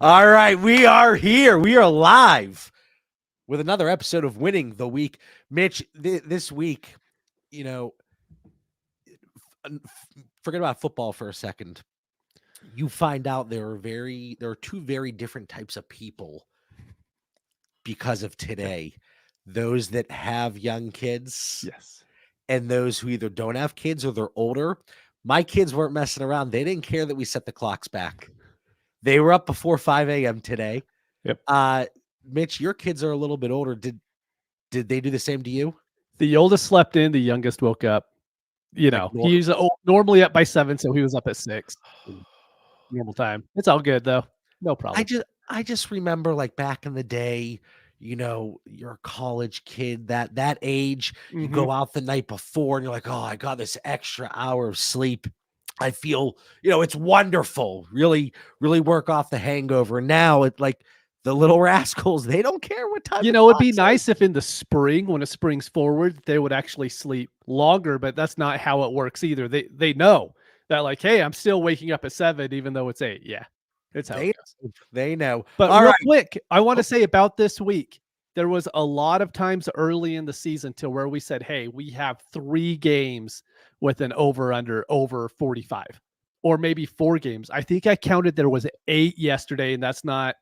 All right, we are here. We are live with another episode of Winning the Week. Mitch, this week, you know, forget about football for a second. You find out there are two very different types of people because of today. Those that have young kids Yes. and those who either don't have kids or they're older. My kids weren't messing around. They didn't care that we set the clocks back. They were up before 5 a.m. today. Yep. Mitch, your kids are a little bit older. Did they do the same to you? The oldest slept in, the youngest woke up. He's normally up by 7, so he was up at 6. Normal time. It's all good though. No problem. I just remember like back in the day, you're a college kid, that age, you go out the night before and you're like, oh, I got this extra hour of sleep. I feel, it's wonderful. Really, really work off the hangover. Now it's like the little rascals, they don't care what time. It'd be nice if in the spring, when it springs forward, they would actually sleep longer, but that's not how it works either. They know that, like, hey, I'm still waking up at 7, even though it's 8. Yeah, it's how it goes. They know. But real quick, I want to say about this week, there was a lot of times early in the season to where we said, hey, we have 3 games with an over 45, or maybe 4 games. I think I counted there was 8 yesterday, and that's not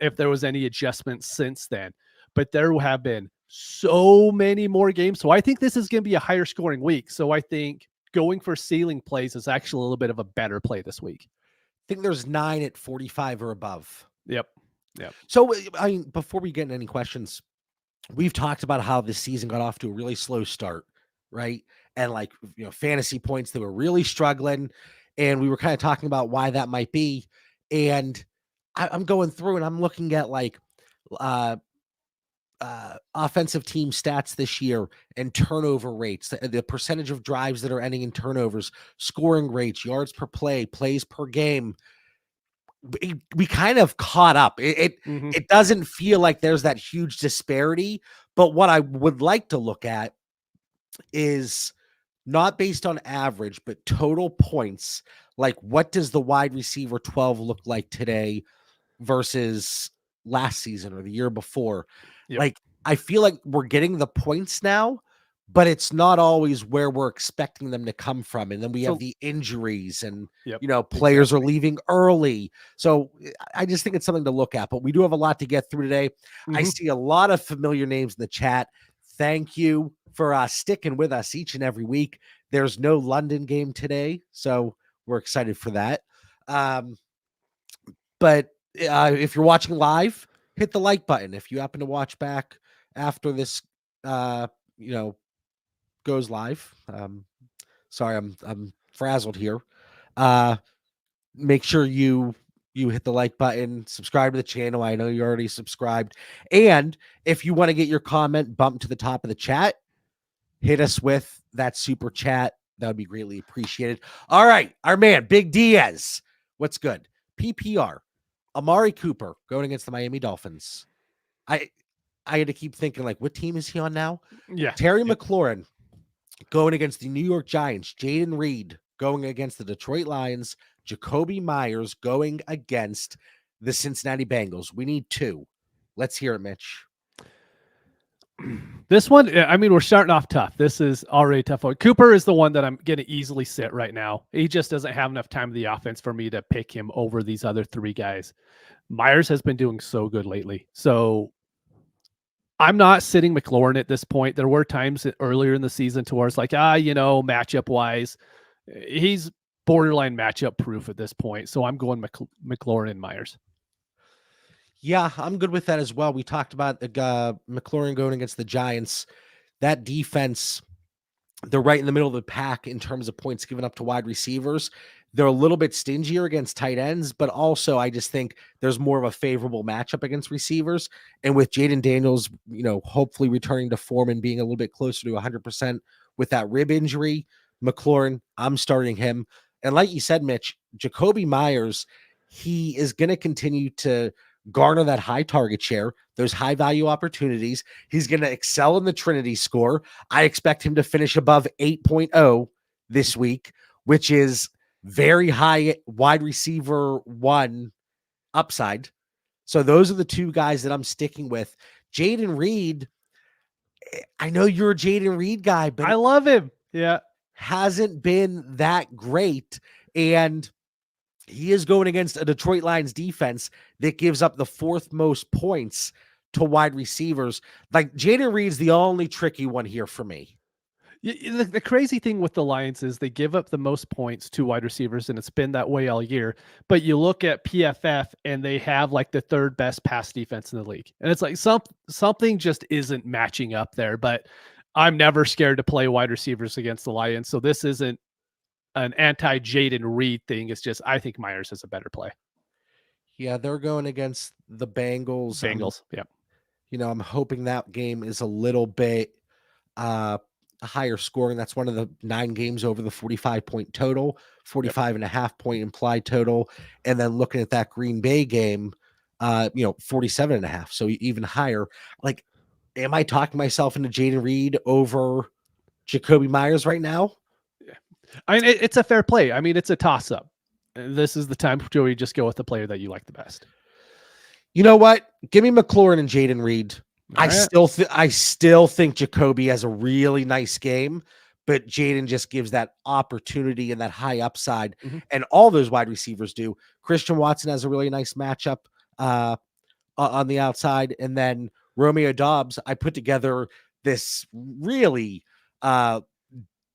if there was any adjustments since then. But there have been so many more games. So I think this is going to be a higher scoring week. So I think going for ceiling plays is actually a little bit of a better play this week. I think there's 9 at 45 or above. Yep. So, I mean, before we get into any questions, we've talked about how this season got off to a really slow start, right? And like, fantasy points, they were really struggling. And we were kind of talking about why that might be. And I'm going through and I'm looking at like offensive team stats this year and turnover rates, the percentage of drives that are ending in turnovers, scoring rates, yards per play, plays per game. We kind of caught up. It doesn't feel like there's that huge disparity, but what I would like to look at is not based on average, but total points. Like, what does the wide receiver 12 look like today versus last season or the year before? Yep. Like, I feel like we're getting the points now, but it's not always where we're expecting them to come from. And then we have the injuries and, players are leaving early. So I just think it's something to look at, but we do have a lot to get through today. I see a lot of familiar names in the chat. Thank you for sticking with us each and every week. There's no London game today, so we're excited for that. But if you're watching live, hit the like button. If you happen to watch back after this, goes live. Sorry, I'm frazzled here. Make sure you hit the like button, subscribe to the channel. I know you already subscribed. And if you want to get your comment bumped to the top of the chat, hit us with that super chat. That would be greatly appreciated. All right, our man, Big Diaz. What's good? PPR. Amari Cooper going against the Miami Dolphins. I had to keep thinking, like, what team is he on now? Yeah. Terry McLaurin going against the New York Giants. Jaden Reed going against the Detroit Lions. Jacoby Myers going against the Cincinnati Bengals. We need 2. Let's hear it, Mitch. This one, I mean, we're starting off tough. This is already a tough one. Cooper is the one that I'm going to easily sit right now. He just doesn't have enough time in the offense for me to pick him over these other 3 guys. Myers has been doing so good lately. So I'm not sitting McLaurin at this point. There were times earlier in the season to where it's like, matchup wise, he's borderline matchup proof at this point. So I'm going McLaurin and Myers. Yeah, I'm good with that as well. We talked about McLaurin going against the Giants. That defense, they're right in the middle of the pack in terms of points given up to wide receivers. They're a little bit stingier against tight ends, but also I just think there's more of a favorable matchup against receivers. And with Jaden Daniels, hopefully returning to form and being a little bit closer to 100% with that rib injury, McLaurin, I'm starting him. And like you said, Mitch, Jacoby Myers, he is going to continue to garner that high target share, those high value opportunities. He's going to excel in the Trinity score. I expect him to finish above 8.0 this week, which is very high wide receiver 1 upside. So those are the two guys that I'm sticking with. Jaden Reed, I know you're a Jaden Reed guy, but I love him. Yeah. hasn't been that great. And he is going against a Detroit Lions defense that gives up the 4th most points to wide receivers. Like, Jaden Reed's the only tricky one here for me. The crazy thing with the Lions is they give up the most points to wide receivers, and it's been that way all year. But you look at PFF, and they have like the 3rd best pass defense in the league, and it's like something just isn't matching up there. But I'm never scared to play wide receivers against the Lions, so this isn't an anti-Jaden Reed thing. It's just I think Myers is a better play. Yeah, they're going against the Bengals. Yeah. I'm hoping that game is a little bit higher scoring. That's one of the 9 games over the 45-point total, 45.5-point implied total. And then looking at that Green Bay game, 47.5. So even higher. Like, am I talking myself into Jaden Reed over Jacoby Myers right now? Yeah. I mean, it's a fair play. I mean, it's a toss up. This is the time where you just go with the player that you like the best. You know what? Give me McLaurin and Jaden Reed. I right. still think Jacoby has a really nice game, but Jaden just gives that opportunity and that high upside, and all those wide receivers do. Christian Watson has a really nice matchup on the outside, and then Romeo Doubs. I put together this really dumb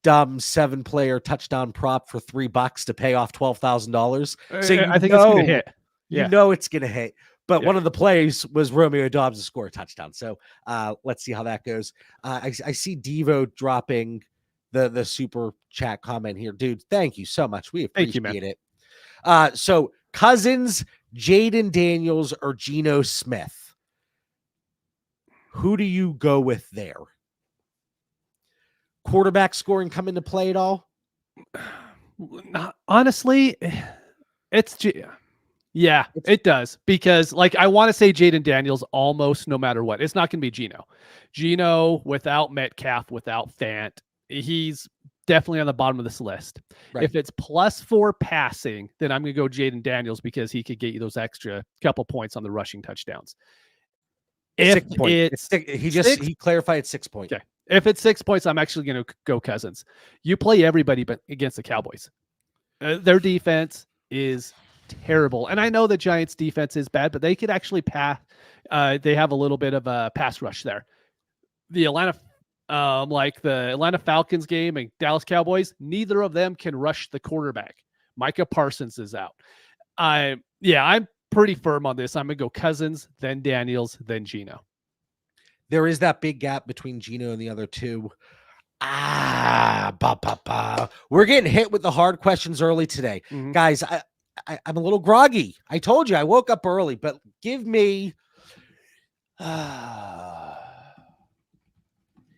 7-player touchdown prop for $3 to pay off $12,000. So I think it's going to hit. You know it's going to hit. But one of the plays was Romeo Doubs to score a touchdown. So let's see how that goes. I see Devo dropping the super chat comment here. Dude, thank you so much. We appreciate it. So Cousins, Jaden Daniels, or Geno Smith? Who do you go with there? Quarterback scoring come into play at all? Honestly, yeah, it does, because like I want to say Jaden Daniels almost no matter what. It's not going to be Geno. Geno without Metcalf, without Fant, he's definitely on the bottom of this list. Right. If it's +4 passing, then I'm going to go Jaden Daniels because he could get you those extra couple points on the rushing touchdowns. If he clarified 6 points. Okay. If it's 6 points, I'm actually going to go Cousins. You play everybody but against the Cowboys. Their defense is terrible. And I know the Giants defense is bad, but they could actually pass. They have a little bit of a pass rush there. The Atlanta Falcons game and Dallas Cowboys, neither of them can rush the quarterback. Micah Parsons is out. I'm pretty firm on this. I'm going to go Cousins, then Daniels, then Geno. There is that big gap between Geno and the other two. We're getting hit with the hard questions early today. Guys, I'm a little groggy. I told you I woke up early, but give me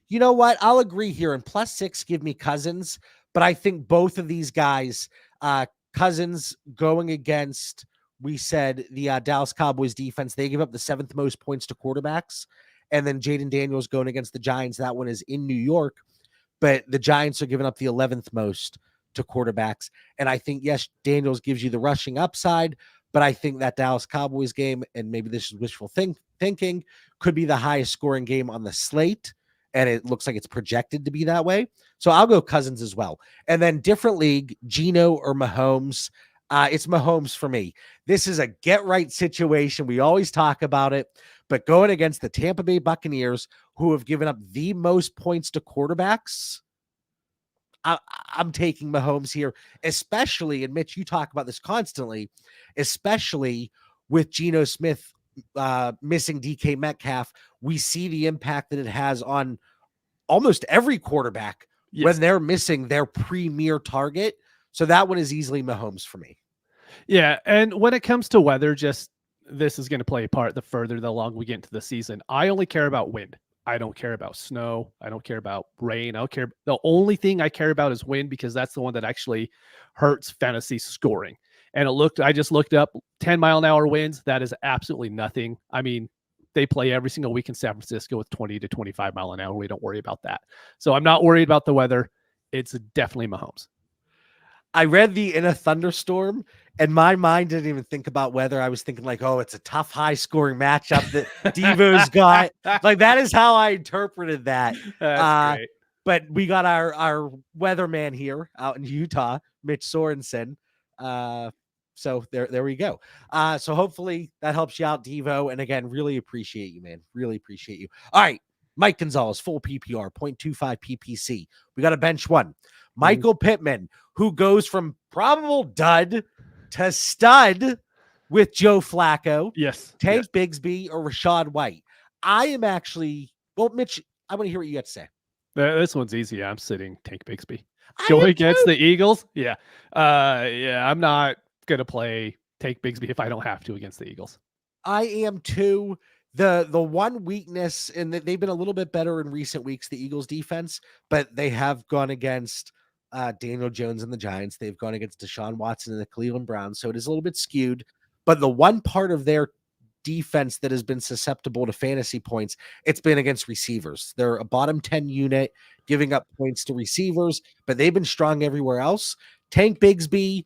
you know what? I'll agree here. And +6, give me Cousins. But I think both of these guys, Cousins going against, we said, the Dallas Cowboys defense, they give up the 7th most points to quarterbacks. And then Jaden Daniels going against the Giants. That one is in New York. But the Giants are giving up the 11th most to quarterbacks. And I think, yes, Daniels gives you the rushing upside. But I think that Dallas Cowboys game, and maybe this is wishful thinking, could be the highest scoring game on the slate. And it looks like it's projected to be that way. So I'll go Cousins as well. And then different league, Geno or Mahomes. It's Mahomes for me. This is a get-right situation. We always talk about it. But going against the Tampa Bay Buccaneers, who have given up the most points to quarterbacks, I'm taking Mahomes here, especially, and Mitch, you talk about this constantly, especially with Geno Smith missing DK Metcalf. We see the impact that it has on almost every quarterback when they're missing their premier target. So that one is easily Mahomes for me. Yeah, and when it comes to weather, this is going to play a part the longer we get into the season. I only care about wind. I don't care about snow. I don't care about rain. I don't care. The only thing I care about is wind, because that's the one that actually hurts fantasy scoring. And I just looked up 10-mile-an-hour winds. That is absolutely nothing. I mean, they play every single week in San Francisco with 20 to 25 mile an hour. We don't worry about that. So I'm not worried about the weather. It's definitely Mahomes. I read in a thunderstorm, And my mind didn't even think about weather. I was thinking like, oh, it's a tough, high scoring matchup that Devo's got. Like that is how I interpreted that. That's great. But we got our weatherman here out in Utah, Mitch Sorensen. So there we go. So hopefully that helps you out, Devo. And again, really appreciate you, man. Really appreciate you. All right. Mike Gonzalez, full PPR, 0.25 PPC. We got a bench one. Michael Pittman, who goes from probable dud to stud with Joe Flacco. Yes. Tank Bigsby or Rashad White. I am actually, well, Mitch, I want to hear what you got to say. This one's easy. I'm sitting Tank Bigsby. Going against the Eagles? Yeah. I'm not going to play Tank Bigsby if I don't have to against the Eagles. I am too. The one weakness, and they've been a little bit better in recent weeks, the Eagles defense, but they have gone against Daniel Jones and the Giants. They've gone against Deshaun Watson and the Cleveland Browns. So it is a little bit skewed, but the one part of their defense that has been susceptible to fantasy points, it's been against receivers. They're a bottom 10 unit, giving up points to receivers, but they've been strong everywhere else. Tank Bigsby,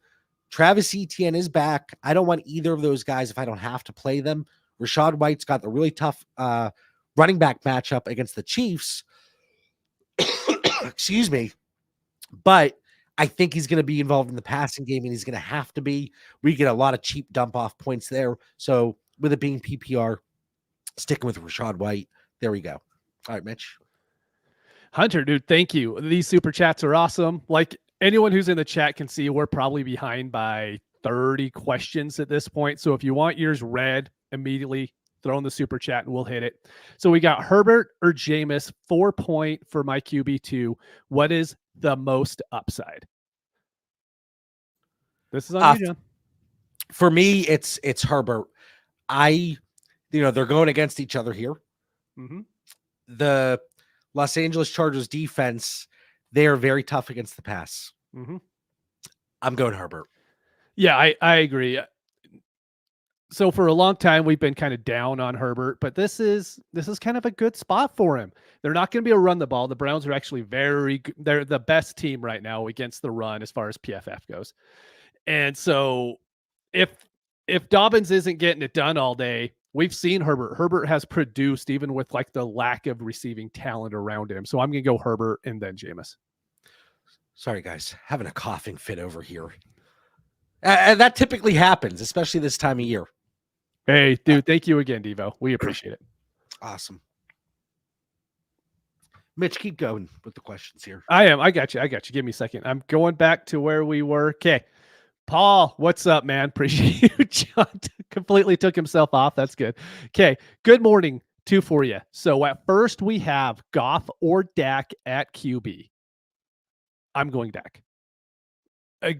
Travis Etienne is back. I don't want either of those guys if I don't have to play them. Rashad White's got the really tough running back matchup against the Chiefs. Excuse me. But I think he's going to be involved in the passing game, and he's going to have to be. We get a lot of cheap dump off points there. So with it being PPR, sticking with Rashad White, there we go. All right, Mitch. Hunter, dude, thank you. These super chats are awesome. Like anyone who's in the chat can see, we're probably behind by 30 questions at this point. So if you want yours read immediately, throw in the super chat and we'll hit it. So we got Herbert or Jameis, 4 point for my QB2. What is the most upside? This is on you, John. For me, it's Herbert. They're going against each other here. Mm-hmm. The Los Angeles Chargers defense, they are very tough against the pass. Mm-hmm. I'm going Herbert. Yeah, I agree. So for a long time, we've been kind of down on Herbert, but this is kind of a good spot for him. They're not going to be able to run the ball. The Browns are actually very good. They're the best team right now against the run as far as PFF goes. And so if Dobbins isn't getting it done all day, we've seen Herbert. Herbert has produced even with like the lack of receiving talent around him. So I'm going to go Herbert and then Jameis. Sorry, guys. Having a coughing fit over here. That typically happens, especially this time of year. Hey, dude, thank you again, Devo. We appreciate it. Awesome. Mitch, keep going with the questions here. I am. I got you. Give me a second. I'm going back to where we were. Okay. Paul, what's up, man? Appreciate you. John completely took himself off. That's good. Okay. Good morning, too, for you. So at first we have Goff or Dak at QB. I'm going Dak.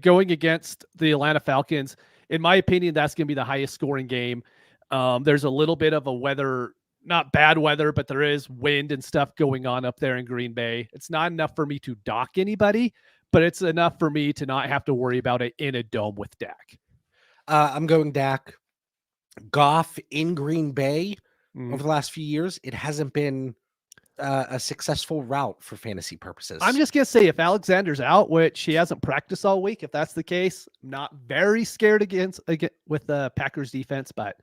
Going against the Atlanta Falcons, in my opinion, that's going to be the highest scoring game. There's a little bit of a weather, not bad weather, but there is wind and stuff going on up there in Green Bay. It's not enough for me to dock anybody, but it's enough for me to not have to worry about it in a dome with Dak. I'm going Dak. Goff in Green Bay over the last few years, it hasn't been a successful route for fantasy purposes. I'm just going to say if Alexander's out, which he hasn't practiced all week, if that's the case, I'm not very scared against with the Packers defense, but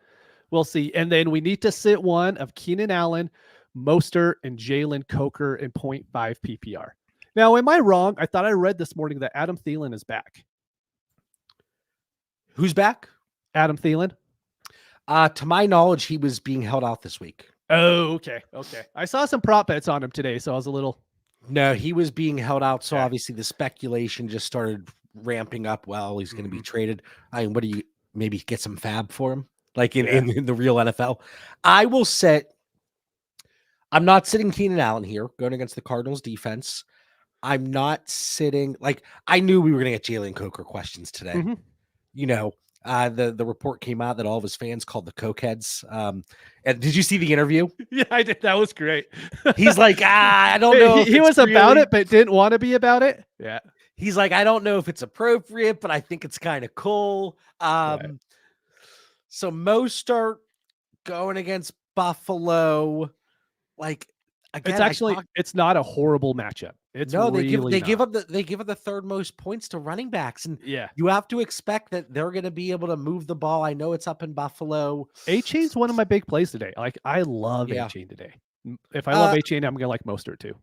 we'll see. And then we need to sit one of Keenan Allen, Mostert, and Jalen Coker in 0.5 PPR. Now, am I wrong? I thought I read this morning that Adam Thielen is back. Who's back? Adam Thielen. To my knowledge, he was being held out this week. Oh, okay. I saw some prop bets on him today, so I was a little... No, he was being held out, so obviously the speculation just started ramping up. Well, he's going to be traded. I mean, what do you... Maybe get some fab for him? Like in the real NFL? I will sit... I'm not sitting Keenan Allen here, going against the Cardinals defense. I'm not sitting... Like, I knew we were going to get Jalen Coker questions today. Mm-hmm. You know... the report came out that all of his fans called the cokeheads. And did you see the interview? Yeah, I did. That was great. He's like, I don't know. He was really about it, but didn't want to be about it. Yeah. He's like, I don't know if it's appropriate, but I think it's kind of cool. Right. So Mostert going against Buffalo, like again, it's not a horrible matchup. It's No, really they not. give up the third most points to running backs, and Yeah. you have to expect that they're going to be able to move the ball. I know it's up in Buffalo. A-Chain's one of my big plays today. Like, I love Yeah. A-Chain today. If I love Uh, A-Chain, I'm gonna like Mostert too.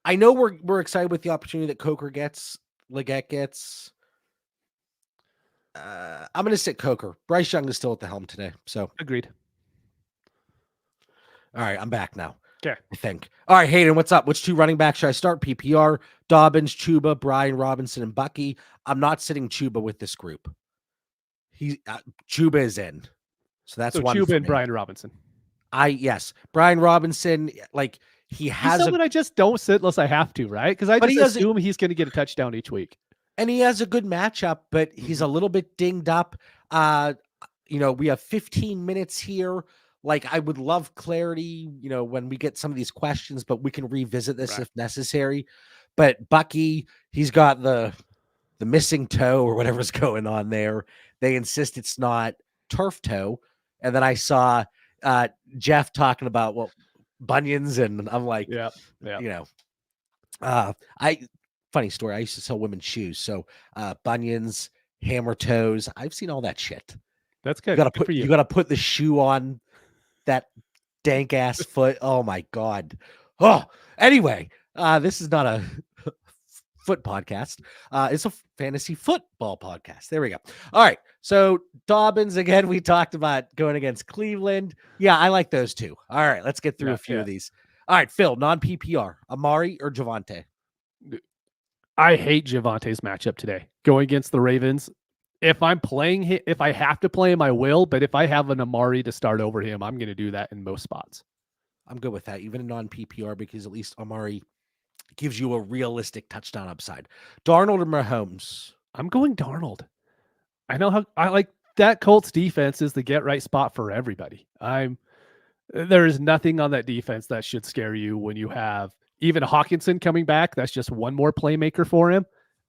I know we're excited with the opportunity that Coker gets, Leggett gets. I'm going to sit Coker. Bryce Young is still at the helm today. So, Agreed. all right, I'm back now. Okay. I think. All right, Hayden, what's up? Which two running backs should I start? PPR, Dobbins, Chuba, Brian Robinson, and Bucky. I'm not sitting Chuba with this group. Chuba is in. So that's So one Chuba for and me. Brian Robinson. Yes. Brian Robinson, like he He's has someone I just don't sit unless I have to, right? Because I but just assume he's going to get a touchdown each week. and he has a good matchup, but he's a little bit dinged up. We have 15 minutes here. Like I would love clarity, when we get some of these questions, but we can revisit this if necessary. But Bucky, he's got the missing toe or whatever's going on there. They insist it's not turf toe. And then I saw Jeff talking about bunions, and I'm like, Yeah. funny story. I used to sell women's shoes. So bunions, hammer toes. I've seen all that shit. That's good. You gotta put the shoe on that dank ass foot. Oh my God. Oh, anyway, this is not a foot podcast. It's a fantasy football podcast. There we go. All right. So Dobbins, again, we talked about going against Cleveland. Yeah, I like those two. All right, let's get through a few of these. All right, Phil, non-PPR, Amari or Javonte? I hate Javante's matchup today. Going against the Ravens. If I'm playing him, if I have to play him, I will. But if I have an Amari to start over him, I'm going to do that in most spots. I'm good with that, even in non-PPR, because at least Amari gives you a realistic touchdown upside. Darnold or Mahomes? I'm going Darnold. I know how I like that Colts defense is the get right spot for everybody. There is nothing on that defense that should scare you when you have even Hawkinson coming back. That's just one more playmaker for him.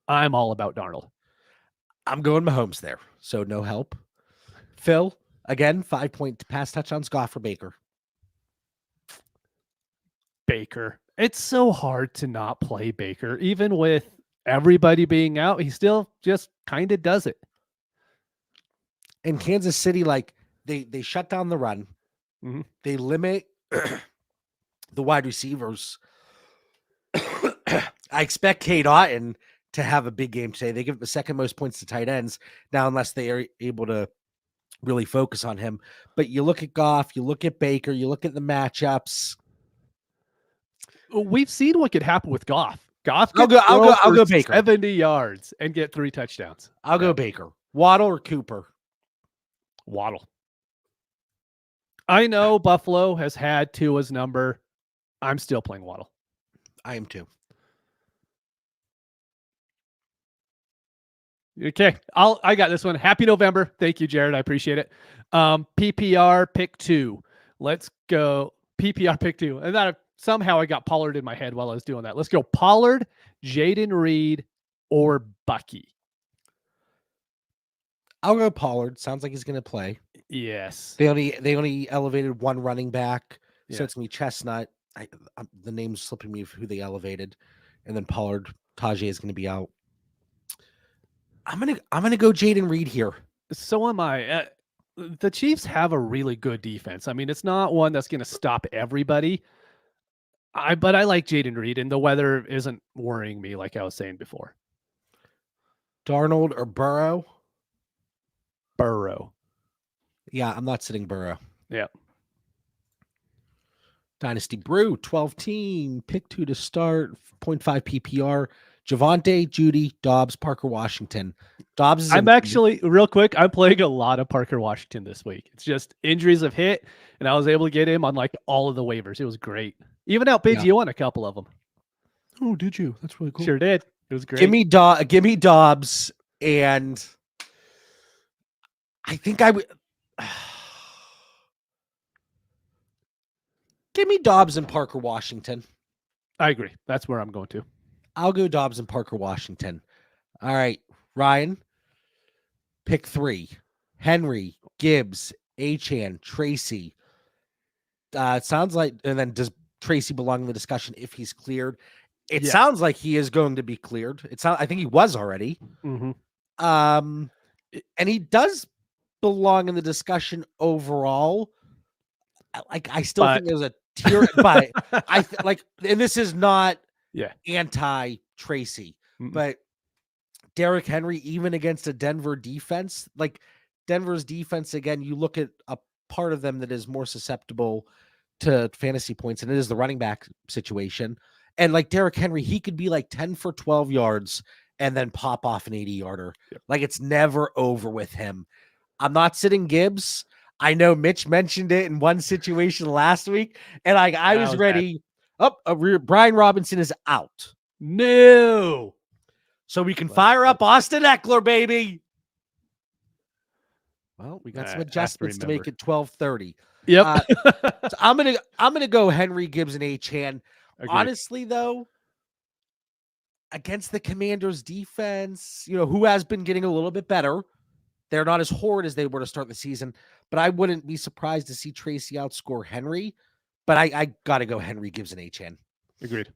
I'm all about Darnold. I'm going Mahomes there, so no help. Phil, again, 5-point pass touchdowns. Goff or Baker? Baker. It's so hard to not play Baker. Even with everybody being out, he still just kind of does it. In Kansas City, like they shut down the run. Mm-hmm. They limit the wide receivers. I expect Cade Otton to have a big game today. They give the second most points to tight ends now, unless they are able to really focus on him. But you look at Goff, you look at Baker, you look at the matchups. We've seen what could happen with Goff. I'll go Baker. 70 yards and get 3 touchdowns. I'll go Baker. Waddle or Cooper? Waddle. I know Buffalo has had Tua's number. I'm still playing Waddle. I am too. Okay. I got this one. Happy November. Thank you, Jared. I appreciate it. PPR pick 2. Let's go. PPR pick 2. And then somehow I got Pollard in my head while I was doing that. Let's go Pollard, Jaden Reed, or Bucky. I'll go Pollard. Sounds like he's going to play. Yes. They only elevated one running back, so it's going to be Chestnut. The name's slipping me of who they elevated, and then Pollard. Tajay is going to be out. I'm gonna go Jaden Reed here. So am I. The Chiefs have a really good defense. I mean, it's not one that's going to stop everybody. But I like Jaden Reed, and the weather isn't worrying me like I was saying before. Darnold or Burrow? Burrow. Yeah, I'm not sitting Burrow. Yeah. Dynasty Brew, 12 team, pick 2 to start, 0.5 PPR. Javonte, Judy, Dobbs, Parker Washington. Dobbs is I'm actually, real quick, I'm playing a lot of Parker Washington this week. It's just injuries have hit, and I was able to get him on like all of the waivers. It was great. Even outbid you on a couple of them. Oh, did you? That's really cool. Sure did. It was great. Give me Dobbs, and I think I would. Give me Dobbs and Parker Washington. I agree. That's where I'm going to. I'll go Dobbs and Parker Washington. All right, Ryan. Pick 3. Henry, Gibbs, Achane, Tracy. It sounds like, and then does Tracy belong in the discussion if he's cleared? It sounds like he is going to be cleared. I think he was already. Mm-hmm. And he does belong in the discussion overall. Like, I still think there's a tier, but and this is not anti Tracy, but Derrick Henry, even against a Denver defense, like Denver's defense, again, you look at a part of them that is more susceptible to fantasy points, and it is the running back situation. And like Derrick Henry, he could be like 10 for 12 yards and then pop off an 80-yarder. Yep. Like, it's never over with him. I'm not sitting Gibbs. I know Mitch mentioned it in one situation last week, and I was ready. Brian Robinson is out. No. So we can fire up Austin Eckler, baby. Well, we got some adjustments to make it 12:30. Yep. So I'm gonna go Henry, Gibbs, and Achane. Honestly, though, against the Commanders' defense, who has been getting a little bit better. They're not as horrid as they were to start the season, but I wouldn't be surprised to see Tracy outscore Henry. But I got to go Henry, Gibbs, and Achane. Agreed.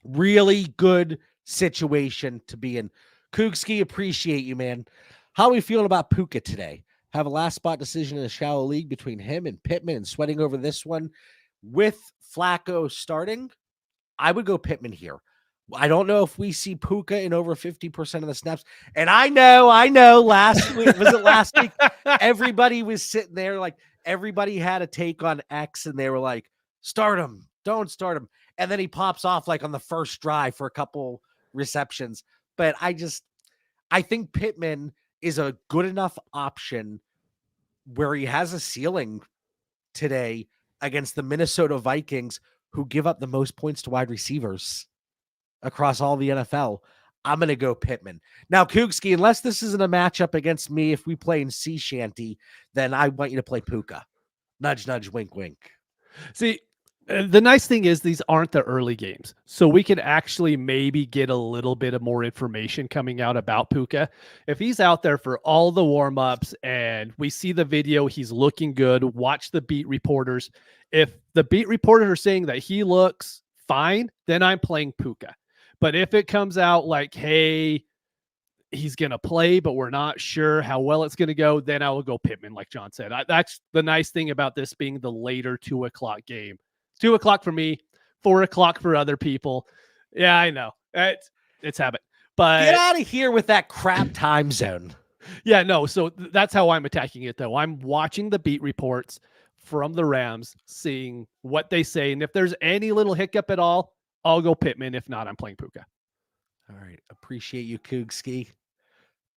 Really good situation to be in. Koogski, appreciate you, man. How are we feeling about Puka today? Have a last spot decision in a shallow league between him and Pittman and sweating over this one. With Flacco starting, I would go Pittman here. I don't know if we see Puka in over 50% of the snaps. And I know last week, was it last week? Everybody was sitting there, like everybody had a take on X and they were like, start him, don't start him. And then he pops off like on the first drive for a couple receptions. But I think Pittman is a good enough option where he has a ceiling today against the Minnesota Vikings, who give up the most points to wide receivers across all the NFL. I'm going to go Pittman. Now, Koogski, unless this isn't a matchup against me, if we play in sea shanty, then I want you to play Puka. Nudge, nudge, wink, wink. See, the nice thing is these aren't the early games. So we can actually maybe get a little bit of more information coming out about Puka. If he's out there for all the warm-ups and we see the video, he's looking good, watch the beat reporters. If the beat reporters are saying that he looks fine, then I'm playing Puka. But if it comes out like, hey, he's going to play, but we're not sure how well it's going to go, then I will go Pittman, like John said. That's the nice thing about this being the later 2 o'clock game. 2 o'clock for me, 4 o'clock for other people. Yeah, I know. It's habit. But get out of here with that crap time zone. Yeah, no. So that's how I'm attacking it, though. I'm watching the beat reports from the Rams, seeing what they say. And if there's any little hiccup at all, I'll go Pittman. If not, I'm playing Puka. All right. Appreciate you, Koogski.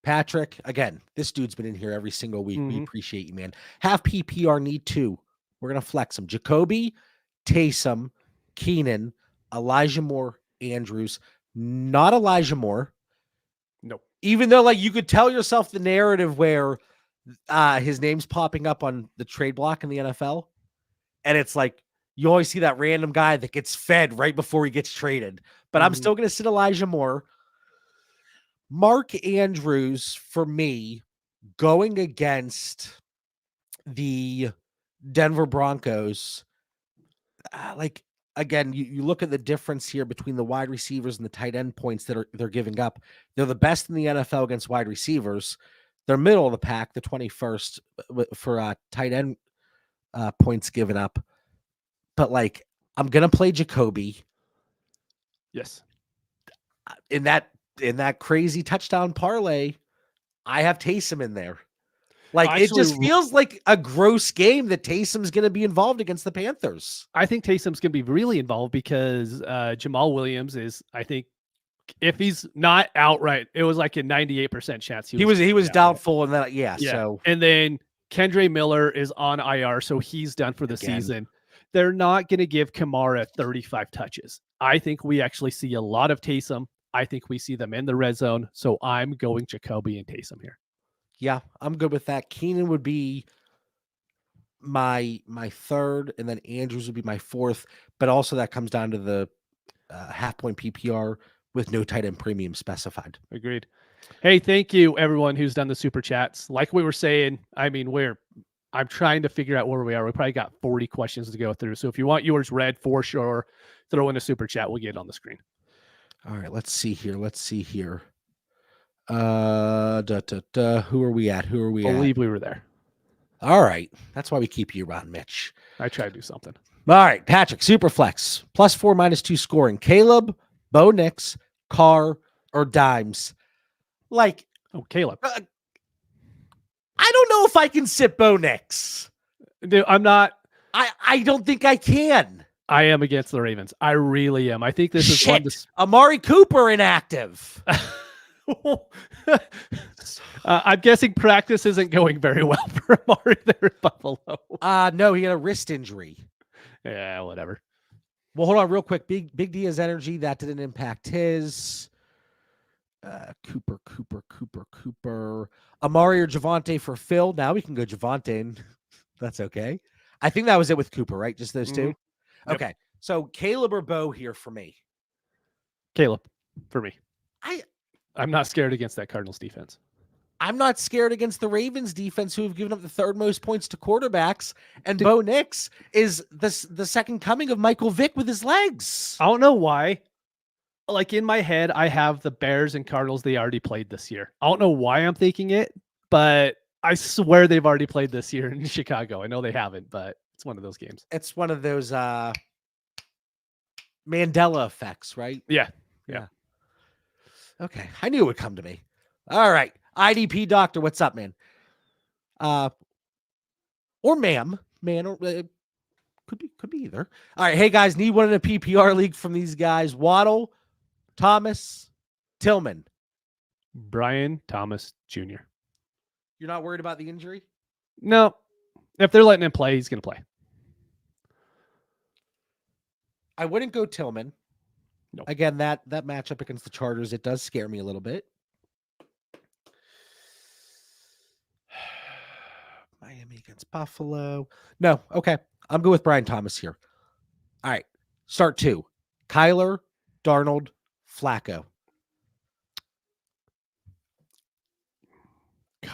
Patrick, again, this dude's been in here every single week. We appreciate you, man. Half PPR need 2. We're going to flex them. Jacoby, Taysom, Keenan, Elijah Moore, Andrews. Not Elijah Moore. Nope. Even though, like, you could tell yourself the narrative where his name's popping up on the trade block in the NFL. And it's like, you always see that random guy that gets fed right before he gets traded. But I'm still going to sit Elijah Moore. Mark Andrews, for me, going against the Denver Broncos, like, again, you look at the difference here between the wide receivers and the tight end points that they're giving up. They're the best in the NFL against wide receivers. They're middle of the pack, the 21st for tight end points given up. But, like, I'm going to play Jacoby. Yes. In that crazy touchdown parlay, I have Taysom in there. Like, it just feels like a gross game that Taysom's going to be involved against the Panthers. I think Taysom's going to be really involved because Jamal Williams is, I think, if he's not outright, it was like a 98% chance he was doubtful, and then so and then Kendre Miller is on IR, so he's done for the season. They're not going to give Kamara 35 touches. I think we actually see a lot of Taysom. I think we see them in the red zone, so I'm going Jacoby and Taysom here. Yeah, I'm good with that. Keenan would be my third, and then Andrews would be my fourth. But also that comes down to the half point PPR with no tight end premium specified. Agreed. Hey, thank you everyone who's done the super chats. Like we were saying, I mean, I'm trying to figure out where we are. We probably got 40 questions to go through. So if you want yours read, for sure, throw in a super chat. We'll get it on the screen. All right, let's see here. Who are we at? Believe we were there. All right. That's why we keep you around, Mitch. I try to do something. All right, Patrick, Superflex, +4, -2 scoring. Caleb, Bo Nix, Carr, or Dimes. Like, Caleb. I don't know if I can sit Bo Nix. Dude, I'm not. I don't think I can. I am against the Ravens. I really am. I think this is one. Amari Cooper inactive. I'm guessing practice isn't going very well for Amari there at Buffalo. No, he had a wrist injury. Yeah, whatever. Well, hold on real quick. Big D has energy. That didn't impact his. Cooper. Amari or Javonte for Phil. Now we can go Javonte, and that's okay. I think that was it with Cooper, right? Just those two? Yep. Okay. So Caleb or Bo here for me? Caleb for me. I'm not scared against that Cardinals defense. I'm not scared against the Ravens defense, who have given up the third most points to quarterbacks. And Bo Nix is the second coming of Michael Vick with his legs. I don't know why. Like in my head, I have the Bears and Cardinals. They already played this year. I don't know why I'm thinking it, but I swear they've already played this year in Chicago. I know they haven't, but it's one of those games. It's one of those Mandela effects, right? Yeah. Okay. I knew it would come to me. All right. IDP doctor, what's up, man? Or ma'am, man, or could be either. All right, hey guys, need one in a PPR league from these guys: Waddle, Thomas, Tillman, Brian Thomas Jr. You're not worried about the injury? No, if they're letting him play, he's going to play. I wouldn't go Tillman. Nope. Again, that matchup against the Chargers, it does scare me a little bit. Miami against Buffalo. No, okay. I'm good with Brian Thomas here. All right. Start 2. Kyler, Darnold, Flacco.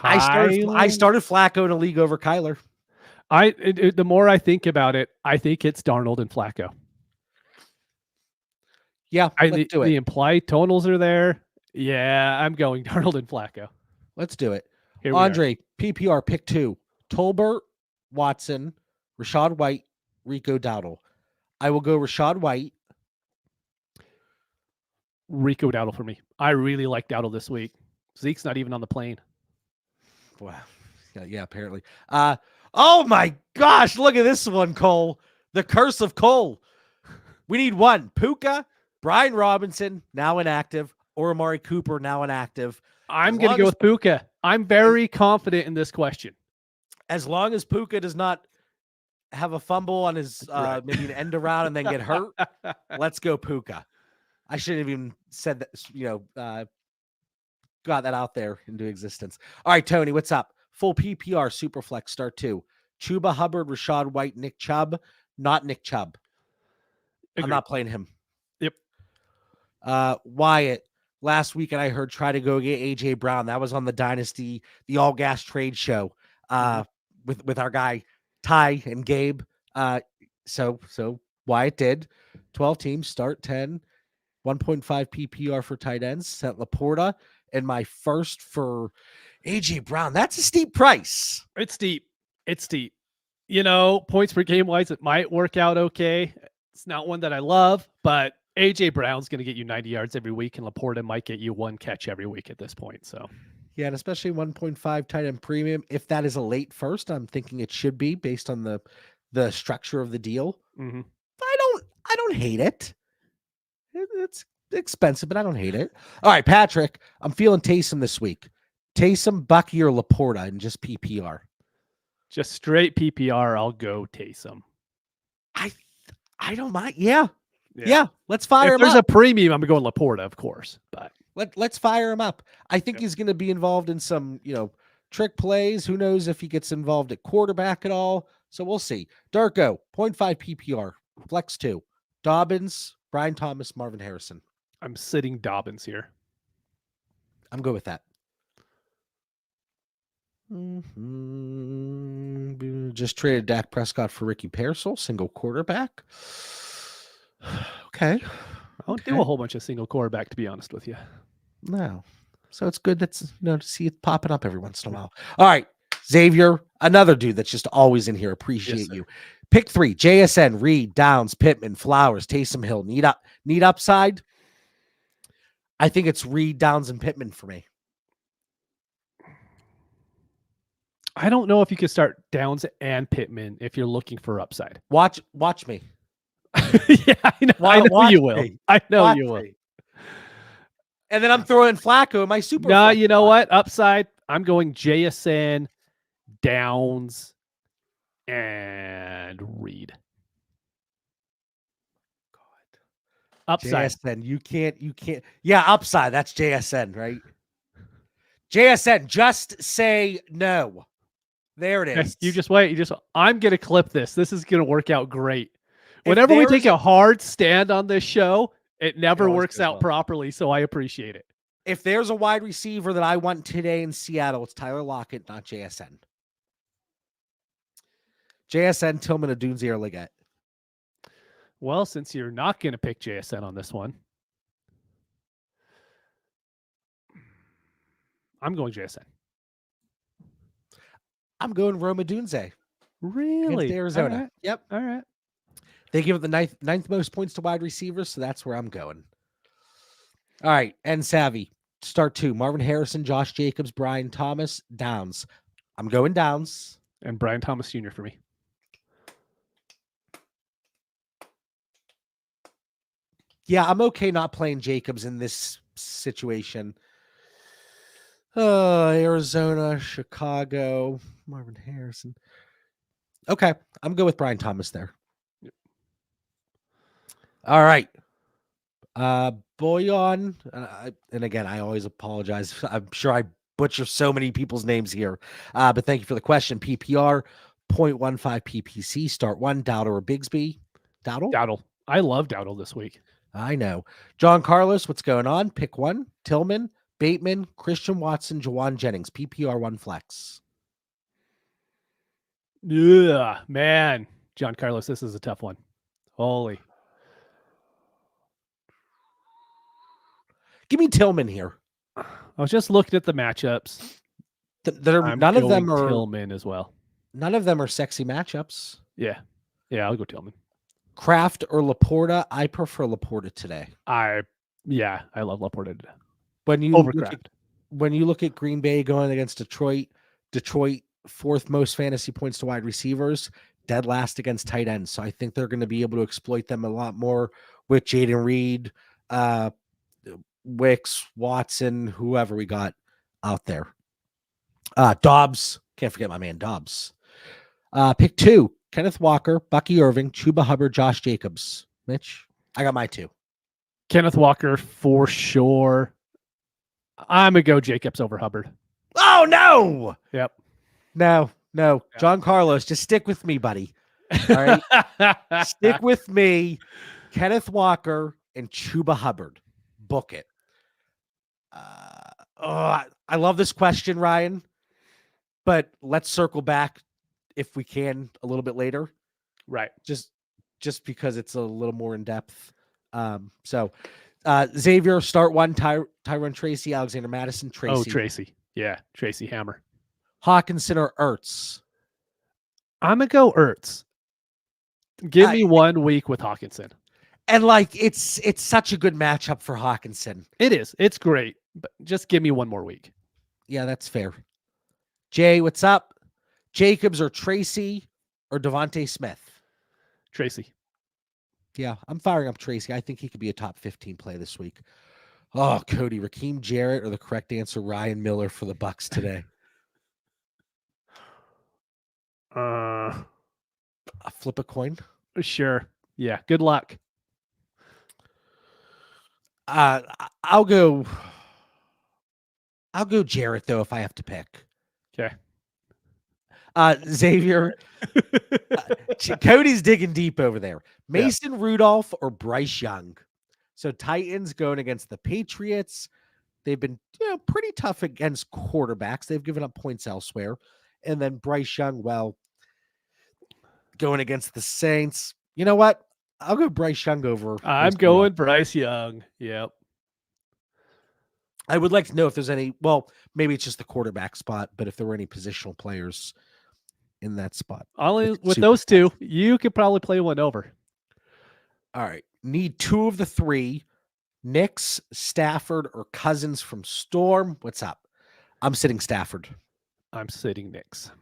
I started Flacco in a league over Kyler. The more I think about it, I think it's Darnold and Flacco. Yeah, let's do it. The implied totals are there. Yeah, I'm going Darnold and Flacco. Let's do it. Andre, PPR, pick 2. Tolbert, Watson, Rashad White, Rico Dowdle. I will go Rashad White. Rico Dowdle for me. I really like Dowdle this week. Zeke's not even on the plane. Wow. Yeah, apparently. Oh my gosh, look at this one, Cole. The curse of Cole. We need one. Puka, Brian Robinson, now inactive, or Amari Cooper, now inactive. I'm going to go with Puka. I'm very confident in this question. As long as Puka does not have a fumble on his maybe an end around and then get hurt, let's go Puka. I shouldn't have even said that, got that out there into existence. All right, Tony, what's up? Full PPR, Superflex, start 2. Chuba Hubbard, Rashad White, Nick Chubb, not Nick Chubb. Agreed. I'm not playing him. Yep. Wyatt, last week I heard try to go get AJ Brown. That was on the Dynasty, the ALLGAS trade show with our guy Ty and Gabe. So Wyatt did. 12 teams, start 10, 1.5 PPR for tight ends, sent Laporta, and my first for AJ Brown. That's a steep price. It's steep. Points per game wise, it might work out okay. It's not one that I love, but AJ Brown's going to get you 90 yards every week, and Laporta might get you 1 catch every week at this point. So, yeah, and especially 1.5 tight end premium. If that is a late first, I'm thinking it should be based on the structure of the deal. Mm-hmm. I don't hate it. It's expensive, but I don't hate it. All right, Patrick, I'm feeling Taysom this week. Taysom, Bucky, or Laporta, and just PPR. Just straight PPR, I'll go Taysom. I don't mind. Yeah. Let's fire him up. If there's a premium, I'm going Laporta, of course. But let's fire him up. I think he's going to be involved in some, trick plays. Who knows if he gets involved at quarterback at all? So we'll see. Darko, 0.5 PPR, flex 2. Dobbins, Brian Thomas, Marvin Harrison. I'm sitting Dobbins here. I'm good with that. Just traded Dak Prescott for Ricky Pearsall, single quarterback. Okay. I don't do a whole bunch of single quarterback, to be honest with you. No. So it's good to see it popping up every once in a while. All right. Xavier, another dude that's just always in here. Appreciate you. Pick 3. JSN, Reed, Downs, Pittman, Flowers, Taysom Hill. Need upside? I think it's Reed, Downs, and Pittman for me. I don't know if you could start Downs and Pittman if you're looking for upside. Watch me. Yeah, I know you will. I know you will. And then I'm throwing Flacco in my super. No, you know what? Upside, I'm going JSN, Downs, and Reed. God. Upside. JSN, you can't. Yeah, upside. That's JSN, right? JSN, just say no. There it is. You just wait. I'm going to clip this. This is going to work out great. Whenever we take a hard stand on this show, it never works out properly, so I appreciate it. If there's a wide receiver that I want today in Seattle, it's Tyler Lockett, not JSN. JSN, Tillman, Adunze, or Leggett. Well, since you're not going to pick JSN on this one, I'm going JSN. I'm going Rome Adunze. Really? Against Arizona. All right. Yep. All right. They give it the ninth most points to wide receivers, so that's where I'm going. All right, and Savvy. Start 2. Marvin Harrison, Josh Jacobs, Brian Thomas, Downs. I'm going Downs. And Brian Thomas Jr. for me. Yeah, I'm okay not playing Jacobs in this situation. Arizona, Chicago, Marvin Harrison. Okay, I'm good with Brian Thomas there. Yep. All right. Boyan, and again, I always apologize. I'm sure I butcher so many people's names here, but thank you for the question. PPR, 0.15 PPC, start 1, Dowdle or Bigsby? Dowdle. I love Dowdle this week. I know. John Carlos, what's going on? Pick 1, Tillman, Bateman, Christian Watson, Jawan Jennings, PPR 1 flex. Yeah, man. John Carlos, this is a tough one. Holy. Give me Tillman here. I was just looking at the matchups. None of them are Tillman as well. None of them are sexy matchups. Yeah, I'll go Tillman. Kraft or Laporta? I prefer Laporta today. I love Laporta today. When you look at Green Bay going against Detroit, 4th most fantasy points to wide receivers, dead last against tight ends. So I think they're going to be able to exploit them a lot more with Jaden Reed, Wicks, Watson, whoever we got out there. Dobbs, can't forget my man Dobbs. Pick 2, Kenneth Walker, Bucky Irving, Chuba Hubbard, Josh Jacobs. Mitch, I got my 2. Kenneth Walker for sure. I'm going to go Jacobs over Hubbard. Oh, no. Yep. No. Yep. John Carlos, just stick with me, buddy. All right. Stick with me. Kenneth Walker and Chuba Hubbard. Book it. I love this question, Ryan, but let's circle back if we can a little bit later. Right. Just because it's a little more in depth. Xavier, start 1, Tyrone Tracy, Alexander Madison, Tracy. Oh, Tracy. Yeah, Tracy Hammer. Hawkinson or Ertz? I'm going to go Ertz. Give me 1 week with Hawkinson. And it's such a good matchup for Hawkinson. It is. It's great. But just give me 1 more week. Yeah, that's fair. Jay, what's up? Jacobs or Tracy or Devontae Smith? Tracy. Yeah, I'm firing up Tracy. I think he could be a top 15 play this week. Oh, Cody, Raheem Jarrett or the correct answer, Ryan Miller for the Bucks today? Flip a coin? Sure. Yeah, good luck. I'll go Jarrett, though, if I have to pick. Okay. Xavier, Cody's digging deep over there. Mason Rudolph or Bryce Young? So Titans going against the Patriots. They've been pretty tough against quarterbacks. They've given up points elsewhere. And then Bryce Young, well, going against the Saints. You know what? I'll go Bryce Young over. I'm Mason going Rudolph. Bryce Young. Yep. I would like to know if there's any. Well, maybe it's just the quarterback spot, but if there were any positional players in that spot. Only with Super those flex. two, you could probably play one over. All right. Need two of the three. Nix, Stafford, or Cousins from Storm. What's up? I'm sitting Stafford. I'm sitting Knicks.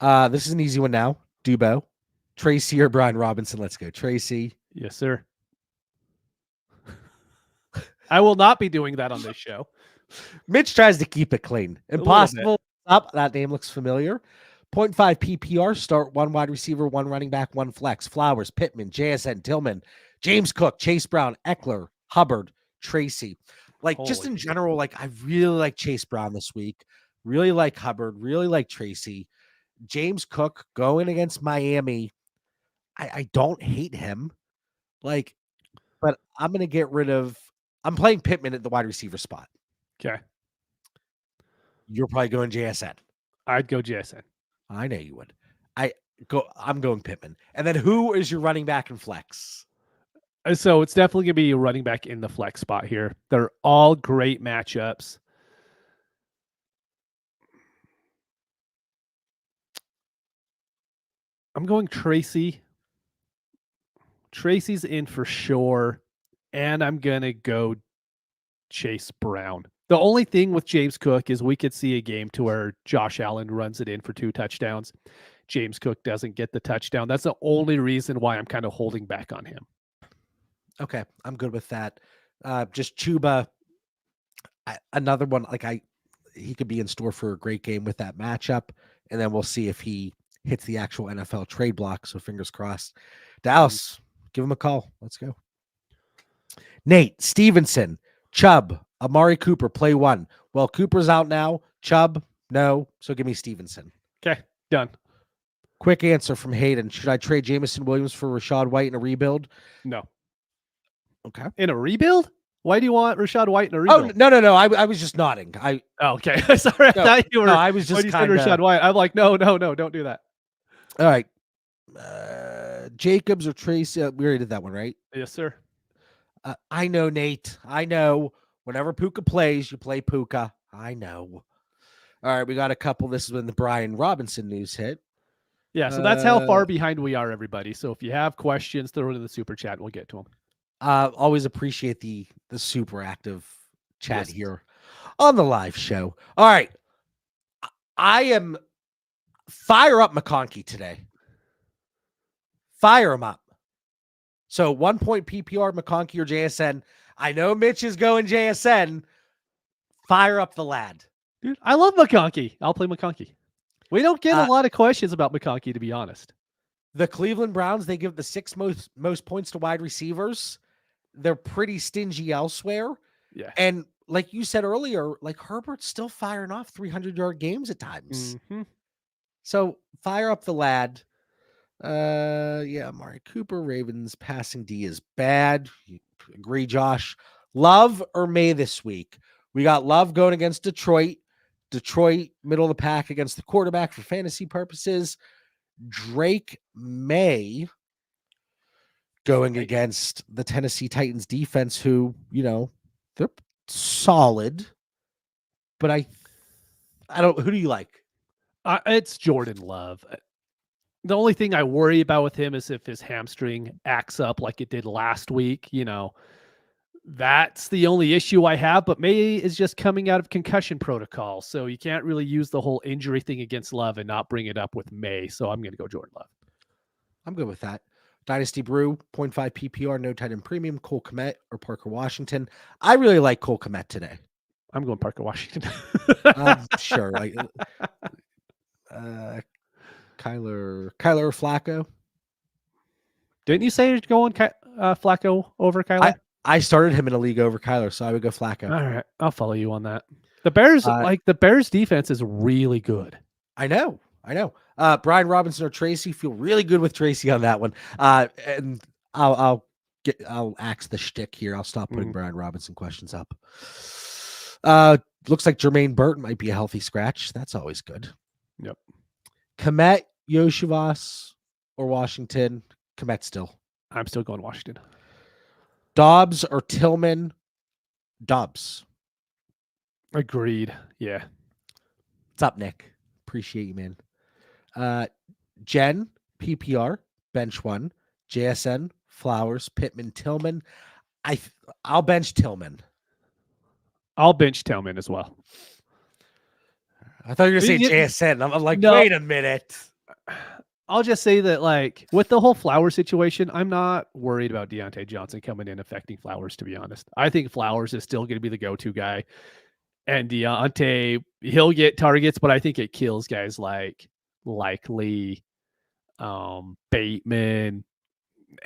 This is an easy one now. Dubo, Tracy, or Brian Robinson. Let's go. Tracy. Yes, sir. I will not be doing that on this show. Mitch tries to keep it clean. Impossible. Up. That name looks familiar. 0.5 PPR. Start one wide receiver, one running back, one flex. Flowers, Pittman, JSN, Tillman, James Cook, Chase Brown, Eckler, Hubbard, Tracy. Like just in general, like I really like Chase Brown this week. Really like Hubbard. Really like Tracy. James Cook going against Miami. I don't hate him. Like, but I'm going to get rid of. I'm playing Pittman at the wide receiver spot. Okay. You're probably going JSN. I'd go JSN. I know you would. I'm going Pittman. And then who is your running back in flex? So it's definitely going to be a running back in the flex spot here. They're all great matchups. I'm going Tracy. Tracy's in for sure. And I'm going to go Chase Brown. The only thing with James Cook is we could see a game to where Josh Allen runs it in for 2 touchdowns. James Cook doesn't get the touchdown. That's the only reason why I'm kind of holding back on him. Okay, I'm good with that. Just Chuba, another one. He could be in store for a great game with that matchup, and then we'll see if he hits the actual NFL trade block. So fingers crossed. Dallas, give him a call. Let's go. Nate Stevenson, Chubb, Amari Cooper, play one. Well, Cooper's out now. Chubb, no. So give me Stevenson. Okay, done. Quick answer from Hayden. Should I trade Jameson Williams for Rashad White in a rebuild? No. Okay. In a rebuild? Why do you want Rashad White in a Oh, rebuild? no. I was just nodding. Okay. Sorry. I thought you were. No, I was just when you said Rashad White. I'm like, no, don't do that. All right. Jacobs or Tracy. We already did that one, right? Yes, sir. I know, Nate. I know. Whenever Puka plays, you play Puka. I know. All right, we got a couple. This is when the Brian Robinson news hit. Yeah, so that's how far behind we are, everybody. So if you have questions, throw it in the super chat. We'll get to them. Always appreciate the super active chat here on the live show. All right. I am fire up McConkey today. Fire him up. So 1 point PPR, McConkey or JSN. I know Mitch is going JSN. Fire up the lad. Dude, I love McConkey. I'll play McConkey. We don't get a lot of questions about McConkey, to be honest. The Cleveland Browns, they give the 6 most points to wide receivers. They're pretty stingy elsewhere. Yeah. And like you said earlier, like Herbert's still firing off 300-yard games at times. Mm-hmm. So fire up the lad. Amari Cooper, Ravens passing D is bad. You agree, Josh? Love or May this week? We got Love going against Detroit. Detroit, middle of the pack against the quarterback for fantasy purposes. Drake May going against the Tennessee Titans defense, who, they're solid. But I don't, who do you like? It's Jordan Love. The only thing I worry about with him is if his hamstring acts up like it did last week, that's the only issue I have. But May is just coming out of concussion protocol. So you can't really use the whole injury thing against Love and not bring it up with May. So I'm going to go Jordan Love. I'm good with that. Dynasty Brew, 0.5 PPR, no tight end premium, Cole Kmet or Parker Washington. I really like Cole Kmet today. I'm going Parker Washington. Sure. Kyler or Flacco? Didn't you say you're going Flacco over Kyler? I started him in a league over Kyler, so I would go Flacco. All right, I'll follow you on that. The Bears, the Bears defense is really good. I know. Brian Robinson or Tracy, feel really good with Tracy on that one. And I'll axe the shtick here. I'll stop putting Brian Robinson questions up. Looks like Jermaine Burton might be a healthy scratch. That's always good. Yep. Kmet, Yoshivas, or Washington. Komet still. I'm still going Washington. Dobbs or Tillman? Dobbs. Agreed. Yeah. What's up, Nick? Appreciate you, man. Jen, PPR, bench one. JSN, Flowers, Pittman, Tillman. I'll bench Tillman. I'll bench Tillman as well. I thought you were saying Yeah, JSN. I'm like, no. wait a minute. I'll just say that, like, with the whole Flowers situation, I'm not worried about Deontay Johnson coming in affecting Flowers, to be honest. I think Flowers is still going to be the go-to guy. And Deontay, he'll get targets, but I think it kills guys like Lee, Bateman.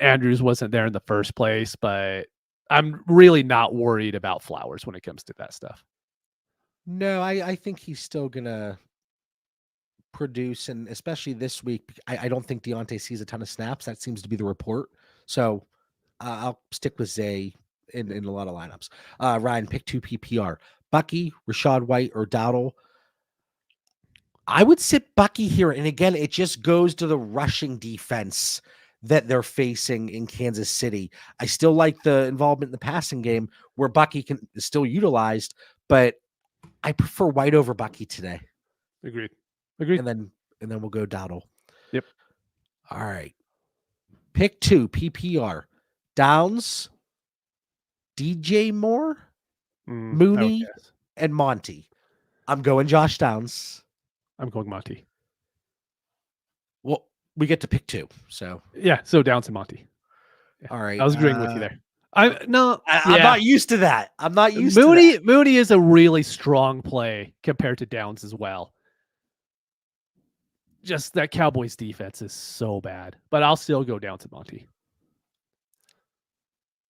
Andrews wasn't there in the first place, but I'm really not worried about Flowers when it comes to that stuff. No, I think he's still going to produce, and especially this week, I don't think Deontay sees a ton of snaps. That seems to be the report. So I'll stick with Zay in a lot of lineups. Ryan, pick 2 PPR. Bucky, Rashad White, or Dowdle. I would sit Bucky here. And again, it just goes to the rushing defense that they're facing in Kansas City. I still like the involvement in the passing game where Bucky is still utilized, but I prefer White over Bucky today. Agreed. And then we'll go Dowdle. Yep. All right. Pick 2 PPR. Downs, DJ Moore, Mooney, and Monty. I'm going Josh Downs. I'm going Monty. Well, we get to pick 2. So yeah, so Downs and Monty. Yeah. All right. I was agreeing with you there. I'm not used to that. I'm not used to that. Mooney is a really strong play compared to Downs as well. Just that Cowboys defense is so bad, but I'll still go down to Monty.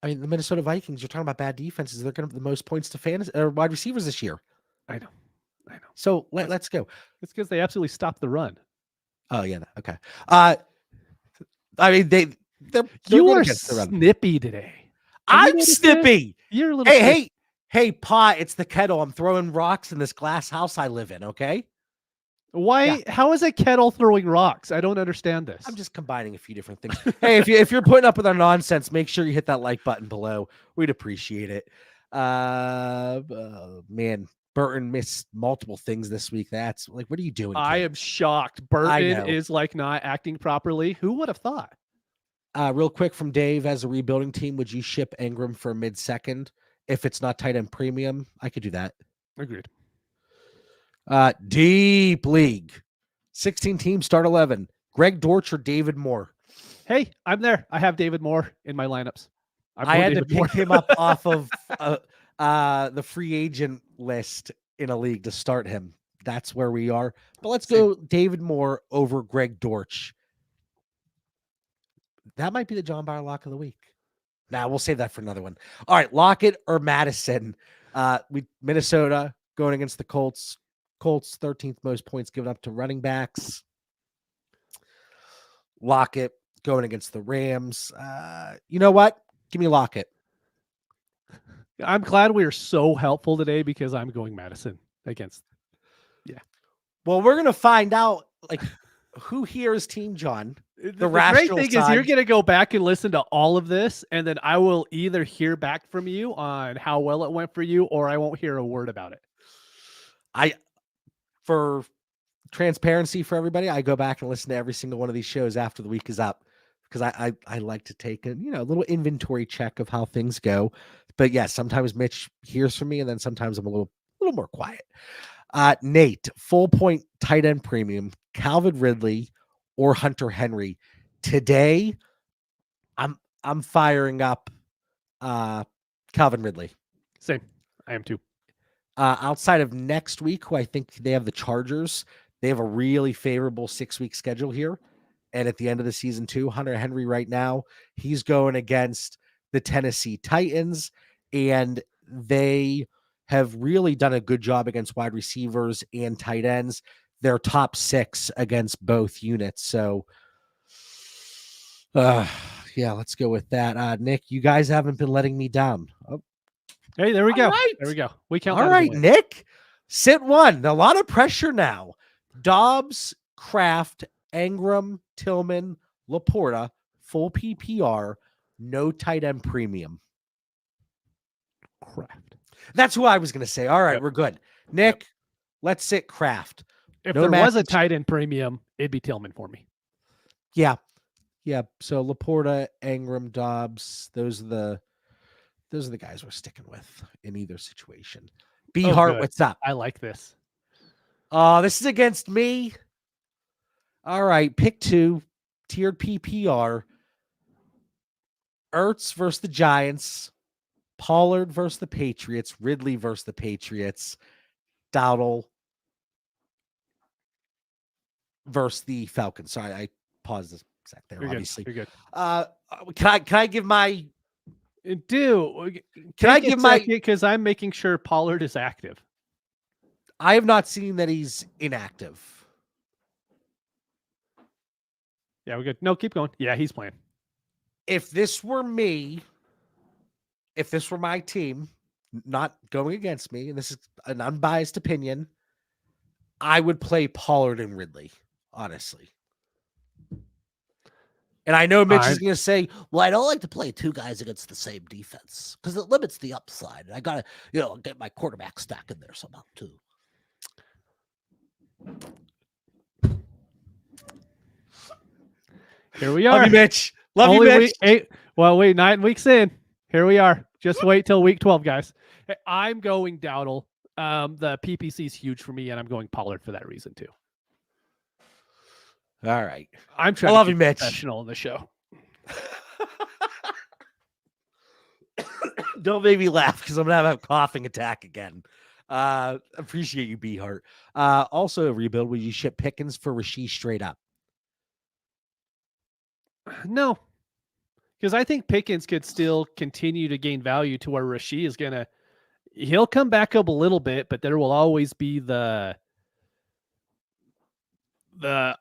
I mean, the Minnesota Vikings, you're talking about bad defenses. They're going to have the most points to fantasy or wide receivers this year. I know. So let's go. It's because they absolutely stopped the run. Oh yeah. Okay. I mean, they're you are snippy today. I'm snippy. You're a little. Hey, Pa! It's the kettle. I'm throwing rocks in this glass house I live in. Okay. Why? Yeah. How is a kettle throwing rocks? I don't understand this. I'm just combining a few different things. Hey, if you're putting up with our nonsense, make sure you hit that like button below. We'd appreciate it. Man, Burton missed multiple things this week. That's like, what are you doing? I am shocked. Burton is like not acting properly. Who would have thought? Real quick from Dave, as a rebuilding team, would you ship Ingram for mid-second if it's not tight end premium? I could do that. Agreed. Deep league, 16 teams, start 11. Greg Dortch or David Moore? Hey, I'm there. I have David Moore in my lineups. I had to pick him up off of the free agent list in a league to start him. That's where we are. But let's go David Moore over Greg Dortch. That might be the John Bauer lock of the week. Nah, we'll save that for another one. All right, Lockett or Madison? Minnesota going against the Colts. Colts 13th most points given up to running backs. Lockett going against the Rams. You know what? Give me Lockett. I'm glad we are so helpful today because I'm going Madison against. Yeah. Well, we're gonna find out like who here is Team John. The great thing is you're going to go back and listen to all of this, and then I will either hear back from you on how well it went for you, or I won't hear a word about it. For transparency for everybody, I go back and listen to every single one of these shows after the week is up because I like to take a little inventory check of how things go. But yes, sometimes Mitch hears from me, and then sometimes I'm a little more quiet. Nate, full point tight end premium, Calvin Ridley or Hunter Henry. Today, I'm firing up Calvin Ridley. Same. I am too. Outside of next week, who I think they have the Chargers, they have a really favorable 6-week schedule here. And at the end of the season too, Hunter Henry right now, he's going against the Tennessee Titans, and they have really done a good job against wide receivers and tight ends. They're top 6 against both units. So, yeah, let's go with that. Nick, you guys haven't been letting me down. Oh. Hey, there we go. Right. There we go. We count. All right, Nick, sit one. A lot of pressure now. Dobbs, Kraft, Ingram, Tillman, Laporta, full PPR, no tight end premium. Kraft. That's who I was going to say. All right, Yep. we're good. Nick, let's sit Kraft. If No there was a matches. tight end premium, it'd be Tillman for me. Yeah. So Laporta, Ingram, Dobbs, those are the guys we're sticking with in either situation. B Hart, good. what's up? I like this. This is against me. All right, pick 2, tiered PPR. Ertz versus the Giants, Pollard versus the Patriots, Ridley versus the Patriots, Dowdle versus the Falcons. Sorry, I paused a sec there. You're obviously, good. You're good. Can I give my? Can I give my? Because I'm making sure Pollard is active. I have not seen that he's inactive. Yeah, we're good. No, keep going. Yeah, he's playing. If this were me, if this were my team, not going against me, and this is an unbiased opinion, I would play Pollard and Ridley, honestly. And I know Mitch is going to say, well, I don't like to play 2 guys against the same defense because it limits the upside. And I got to, get my quarterback stack in there somehow too. Here we are. Love you, Mitch. Love you, Mitch. 9 weeks in. Here we are. Just wait till week 12, guys. I'm going Dowdle. The PPC is huge for me, and I'm going Pollard for that reason too. All right. I'm trying to be professional in the show. Don't make me laugh because I'm going to have a coughing attack again. Appreciate you, B Hart. Also, rebuild, will you ship Pickens for Rasheed straight up? No, because I think Pickens could still continue to gain value to where Rasheed is going to, he'll come back up a little bit, but there will always be the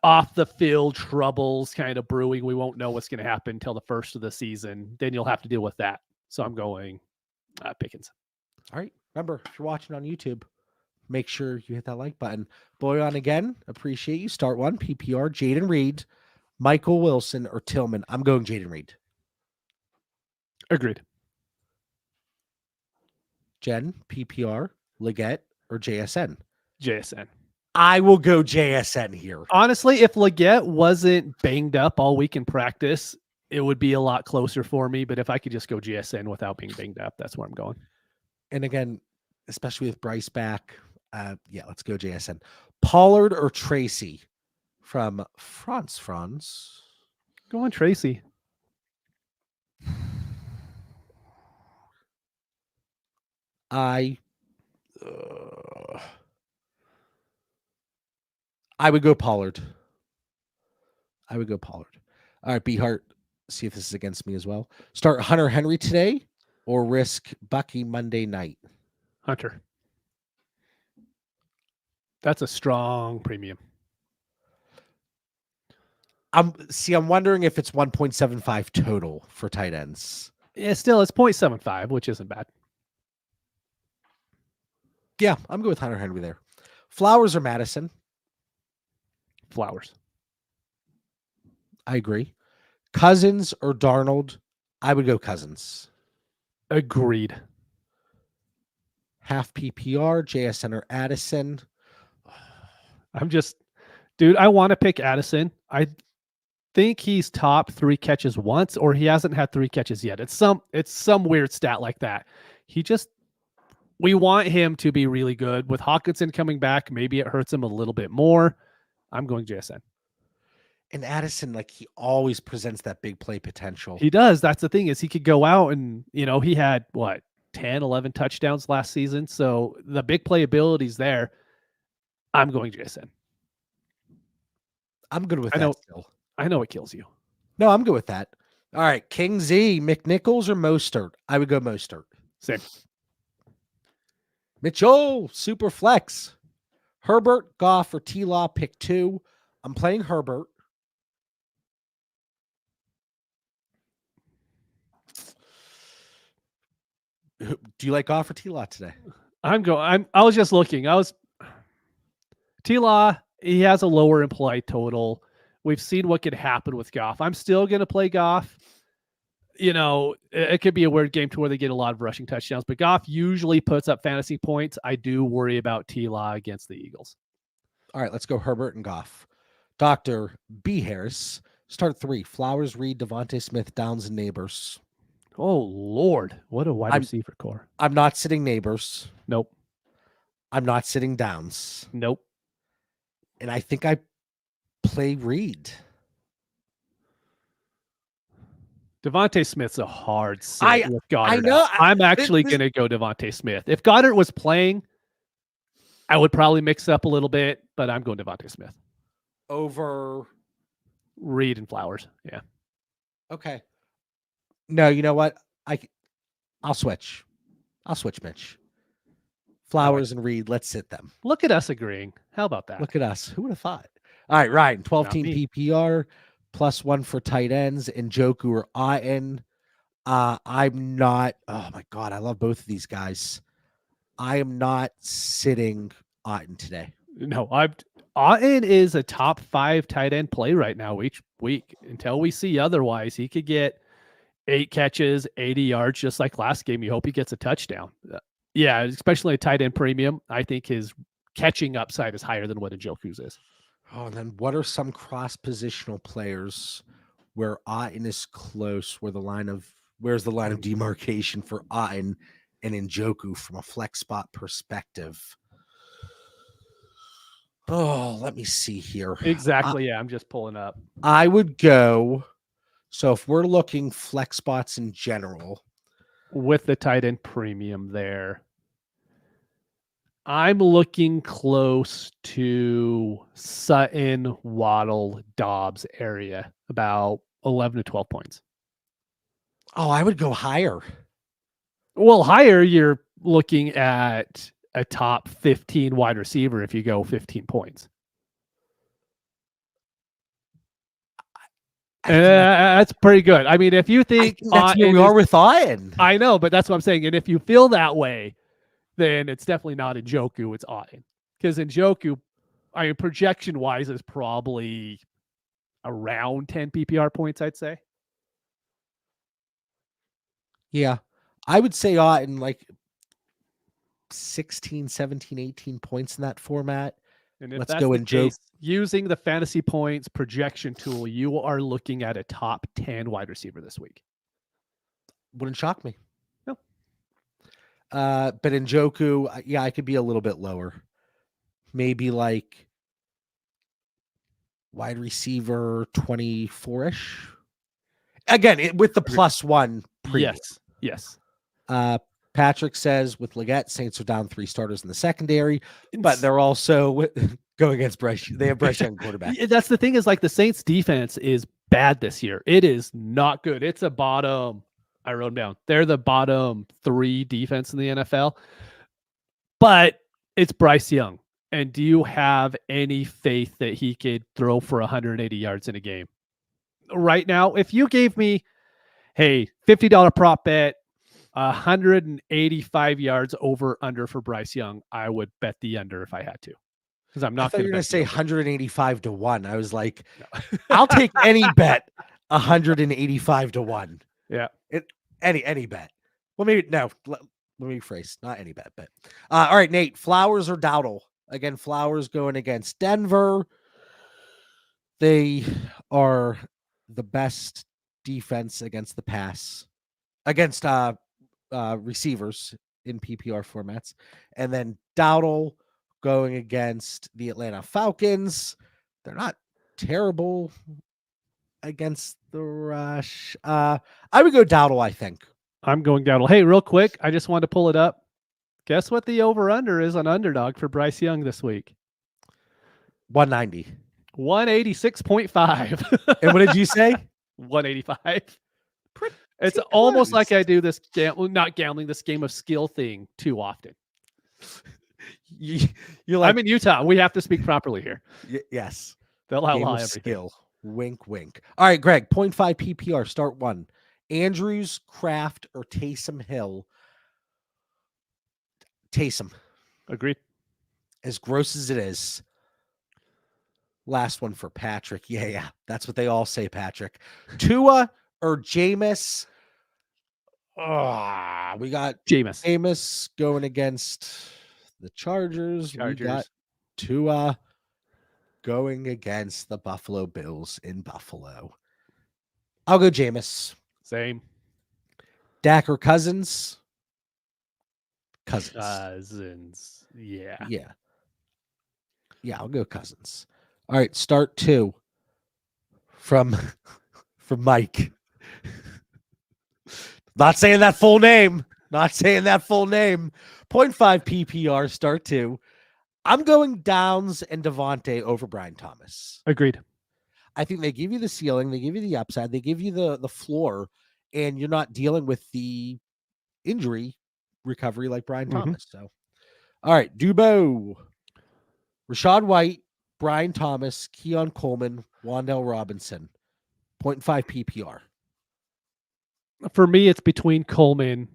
off the field troubles kind of brewing. We won't know what's going to happen until the first of the season. Then you'll have to deal with that. So I'm going Pickens. All right. Remember, if you're watching on YouTube, make sure you hit that like button. Boy on again. Appreciate you. Start 1, PPR, Jaden Reed, Michael Wilson, or Tillman. I'm going Jaden Reed. Agreed. Jen, PPR, Leggett, or JSN? JSN. I will go JSN here. Honestly, if Leggett wasn't banged up all week in practice, it would be a lot closer for me. But if I could just go JSN without being banged up, that's where I'm going. And again, especially with Bryce back, let's go JSN. Pollard or Tracy from France? Go on, Tracy. I would go Pollard. All right, B Hart, see if this is against me as well. Start Hunter Henry today or risk Bucky Monday night? Hunter. That's a strong premium. I'm wondering if it's 1.75 total for tight ends. Yeah, still it's 0.75, which isn't bad. Yeah, I'm good with Hunter Henry there. Flowers or Madison? Flowers. I agree. Cousins or Darnold? I would go Cousins. Agreed. Half PPR, JSN or Addison? I want to pick Addison. I think he's top 3 catches once, or he hasn't had 3 catches yet. It's some weird stat like that. We want him to be really good. With Hawkinson coming back, maybe it hurts him a little bit more. I'm going JSN. And Addison, he always presents that big play potential. He does. That's the thing, is he could go out and, he had 10, 11 touchdowns last season. So the big play ability's there. I'm going JSN. I'm good with that still. I know it kills you. No, I'm good with that. All right. King Z, McNichols or Mostert? I would go Mostert. Same. Mitchell, super flex. Herbert, Goff, or T-Law, pick 2. I'm playing Herbert. Do you like Goff or T-Law today? I was just looking. T-Law, he has a lower implied total. We've seen what could happen with Goff. I'm still going to play Goff. It could be a weird game to where they get a lot of rushing touchdowns, but Goff usually puts up fantasy points. I do worry about T-Law against the Eagles. All right, let's go Herbert and Goff. Dr. B. Harris, start 3. Flowers, Reed, Devontae Smith, Downs, and Neighbors. Oh, Lord. What a wide receiver core. I'm not sitting Neighbors. Nope. I'm not sitting Downs. Nope. And I think I play Reed. Devontae Smith's a hard sit with Goddard. I know. I'm actually going to go Devontae Smith. If Goddard was playing, I would probably mix it up a little bit, but I'm going Devontae Smith. Over Reed and Flowers. Yeah. Okay. No, you know what? I'll switch. Mitch. Flowers and Reed, let's sit them. Look at us agreeing. How about that? Look at us. Who would have thought? All right, Ryan, 12-team Not me. PPR, +1 for tight ends, and Njoku or Otten. I'm not, oh my God, I love both of these guys. I am not sitting Otten today. No, Otten is a top 5 tight end play right now each week. Until we see otherwise, he could get 8 catches, 80 yards, just like last game. You hope he gets a touchdown. Yeah, especially a tight end premium. I think his catching upside is higher than what Njoku's is. Oh, and then what are some cross-positional players where Otten is close, where's the line of demarcation for Otten and Njoku from a flex spot perspective? Oh, let me see here. Exactly. Yeah, I'm just pulling up. I would go. So if we're looking flex spots in general, with the tight end premium there, I'm looking close to Sutton, Waddle, Dobbs area, about 11 to 12 points. Oh, I would go higher. Well, higher, you're looking at a top 15 wide receiver if you go 15 points. That's pretty good. I mean, if you think that's where we are with Otten. I know, but that's what I'm saying. And if you feel that way, then it's definitely not Njoku, it's Otten. Because Njoku, I mean, projection-wise is probably around 10 PPR points, I'd say. Yeah. I would say Otten like 16, 17, 18 points in that format. And if let's that's go the in case, using the fantasy points projection tool, you are looking at a top 10 wide receiver this week. Wouldn't shock me. No. But Njoku, yeah, I could be a little bit lower. Maybe like wide receiver 24-ish. Again, with the +1 premium. Yes. Patrick says with Leggett, Saints are down 3 starters in the secondary, but they're also going against Bryce. They have Bryce Young quarterback. That's the thing is like the Saints defense is bad this year. It is not good. It's a bottom. I wrote them down. They're the bottom 3 defense in the NFL, but it's Bryce Young. And do you have any faith that he could throw for 180 yards in a game? Right now, if you gave me, hey, $50 prop bet, 185 yards over under for Bryce Young, I would bet the under if I had to. Because I'm not going to say 185 to 1. I was like, no. I'll take any bet 185 to 1. Yeah. Any bet. Well, maybe no. Let me rephrase. Not any bet, but all right, Nate. Flowers or Dowdle? Again, Flowers going against Denver. They are the best defense against the pass, against receivers in PPR formats. And then Dowdle going against the Atlanta Falcons. They're not terrible against the rush. I would go Dowdle, I think. I'm going Dowdle. Hey, real quick, I just wanted to pull it up. Guess what the over-under is on Underdog for Bryce Young this week? 190. 186.5. And what did you say? 185. It's almost like I do this not gambling, this game of skill thing too often. You're like, I'm in Utah. We have to speak properly here. Yes. They'll outlaw everything. Skill. Wink, wink. All right, Greg, 0.5 PPR, start 1. Andrews, Kraft, or Taysom Hill? Taysom. Agreed. As gross as it is. Last one for Patrick. Yeah. That's what they all say, Patrick. Tua or Jameis? We got Jameis. Jameis going against the Chargers. We got Chargers. Tua going against the Buffalo Bills in Buffalo. I'll go Jameis. Same. Dak or Cousins? Cousins. Yeah. Yeah, I'll go Cousins. All right, start 2 from Mike. Not saying that full name. 0.5 PPR, start 2. I'm going Downs and Devontae over Brian Thomas. Agreed. I think they give you the ceiling, they give you the upside, they give you the floor, and you're not dealing with the injury recovery like Brian Thomas. So, all right, Dubo, Rashad White, Brian Thomas, Keon Coleman, Wan'Dale Robinson, 0.5 PPR. For me, it's between Coleman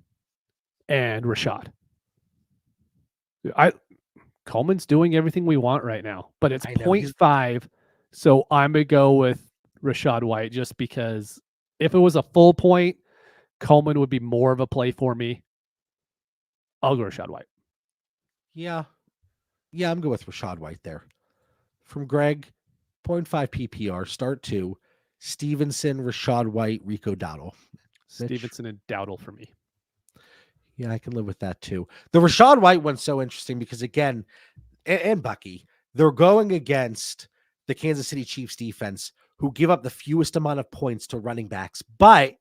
and Rashad. Coleman's doing everything we want right now, but it's 0.5. So I'm going to go with Rashad White just because if it was a full point, Coleman would be more of a play for me. I'll go Rashad White. Yeah, I'm good with Rashad White there. From Greg, 0.5 PPR, start 2. Stevenson, Rashad White, Rico Dowdle. Stevenson and Dowdle for me. Yeah, I can live with that too. The Rashad White one's so interesting because, again, and Bucky, they're going against the Kansas City Chiefs defense, who give up the fewest amount of points to running backs. But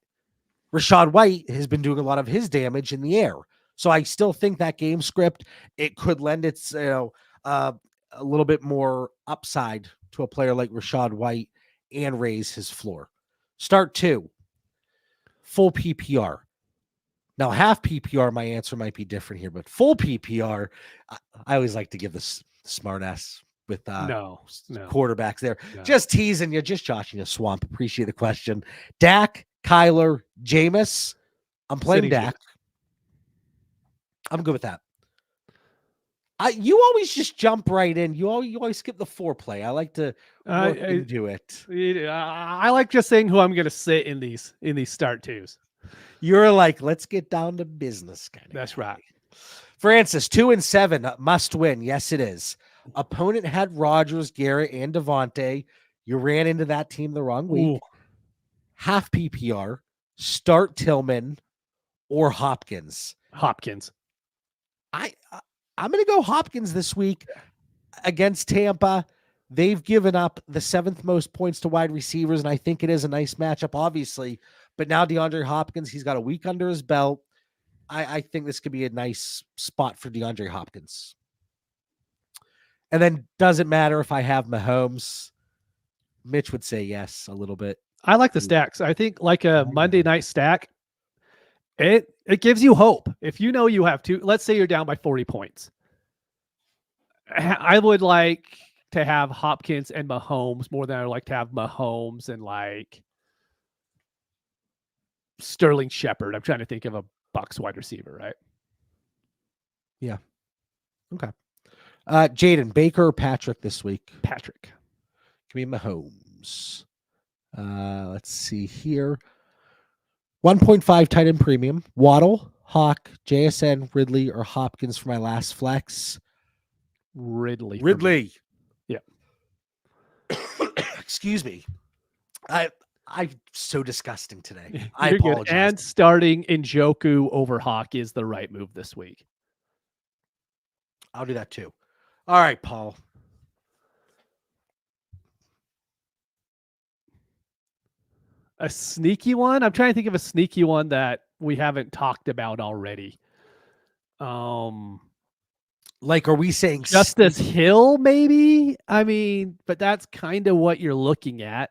Rashad White has been doing a lot of his damage in the air. So I still think that game script, it could lend its, a little bit more upside to a player like Rashad White and raise his floor. Start 2, full PPR. Now, half PPR, my answer might be different here, but full PPR, I always like to give this smart ass with quarterbacks there. No. Just teasing you, just joshing you, Swamp. Appreciate the question. Dak, Kyler, Jameis. I'm playing Dak. I'm good with that. You always just jump right in. You always skip the foreplay. I like to work into it. I like just saying who I'm going to sit in these start 2s. You're like, let's get down to business kind of. That's right. Francis, 2-7, must win. Yes, it is. Opponent had Rodgers, Garrett, and Devontae. You ran into that team the wrong week. Ooh. Half PPR, start Tillman or Hopkins. Hopkins. I'm going to go Hopkins this week against Tampa. They've given up the 7th most points to wide receivers, and I think it is a nice matchup, obviously. But now DeAndre Hopkins, he's got a week under his belt. I think this could be a nice spot for DeAndre Hopkins. And then doesn't matter if I have Mahomes. Mitch would say yes a little bit. I like the stacks. I think like a Monday night stack, it gives you hope. If you know you have let's say you're down by 40 points. I would like to have Hopkins and Mahomes more than I would like to have Mahomes and like Sterling Shepard. I'm trying to think of a Bucs wide receiver, right? Yeah. Okay. Jaden, Baker or Patrick this week? Patrick. Give me Mahomes. Let's see here. 1.5 tight end premium. Waddle, Hawk, JSN, Ridley, or Hopkins for my last flex. Ridley. Yeah. Excuse me. I'm so disgusting today. I apologize. Good. And starting Njoku over Hawk is the right move this week. I'll do that too. All right, Paul. A sneaky one? I'm trying to think of a sneaky one that we haven't talked about already. Like, are we saying Justice Hill, maybe? I mean, but that's kind of what you're looking at.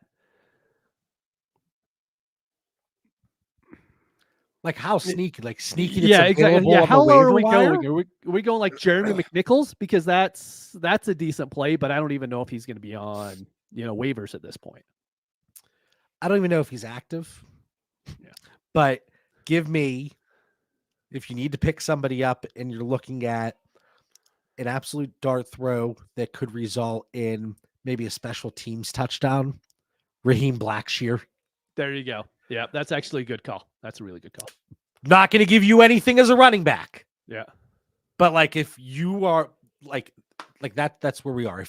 Like how sneaky? Like sneaky? Yeah, exactly. Yeah, how low are we going? Are we going like Jeremy McNichols? Because that's a decent play, but I don't even know if he's going to be on waivers at this point. I don't even know if he's active. Yeah. But give me, if you need to pick somebody up and you're looking at an absolute dart throw that could result in maybe a special teams touchdown. Raheem Blackshear. There you go. Yeah, that's actually a good call. That's a really good call. Not going to give you anything as a running back. Yeah. But like if you are like that's where we are.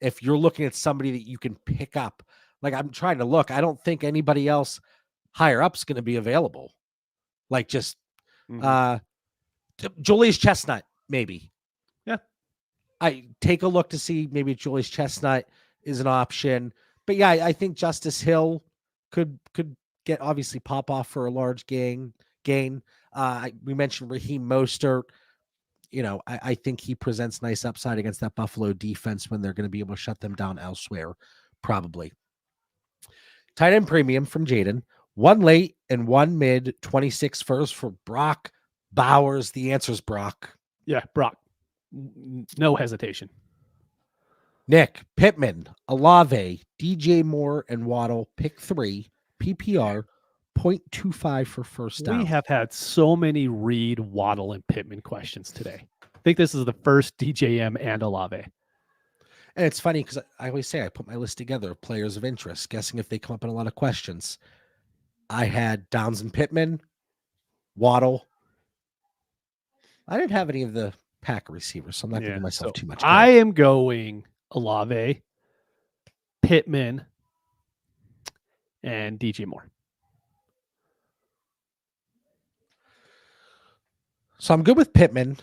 If you're looking at somebody that you can pick up, like I'm trying to look, I don't think anybody else higher up is going to be available. Like just Julius Chestnut, maybe. Yeah. I take a look to see maybe Julius Chestnut is an option. But yeah, I think Justice Hill could get obviously pop off for a large gain. We mentioned Raheem Mostert. You know, I think he presents nice upside against that Buffalo defense when they're going to be able to shut them down elsewhere, probably. Tight end premium from Jaden. 1 late and 1 mid, 26 first for Brock Bowers. The answer is Brock. Yeah, Brock. No hesitation. Nick, Pittman, Olave, DJ Moore, and Waddle. Pick 3, PPR, 0.25 for first down. We have had so many Reed, Waddle, and Pittman questions today. I think this is the first DJM and Olave. And it's funny because I always say I put my list together of players of interest, guessing if they come up in a lot of questions. I had Downs and Pittman, Waddle. I didn't have any of the Packer receivers, so I'm not giving myself too much credit. I am going Olave, Pittman, and DJ Moore. So I'm good with Pittman.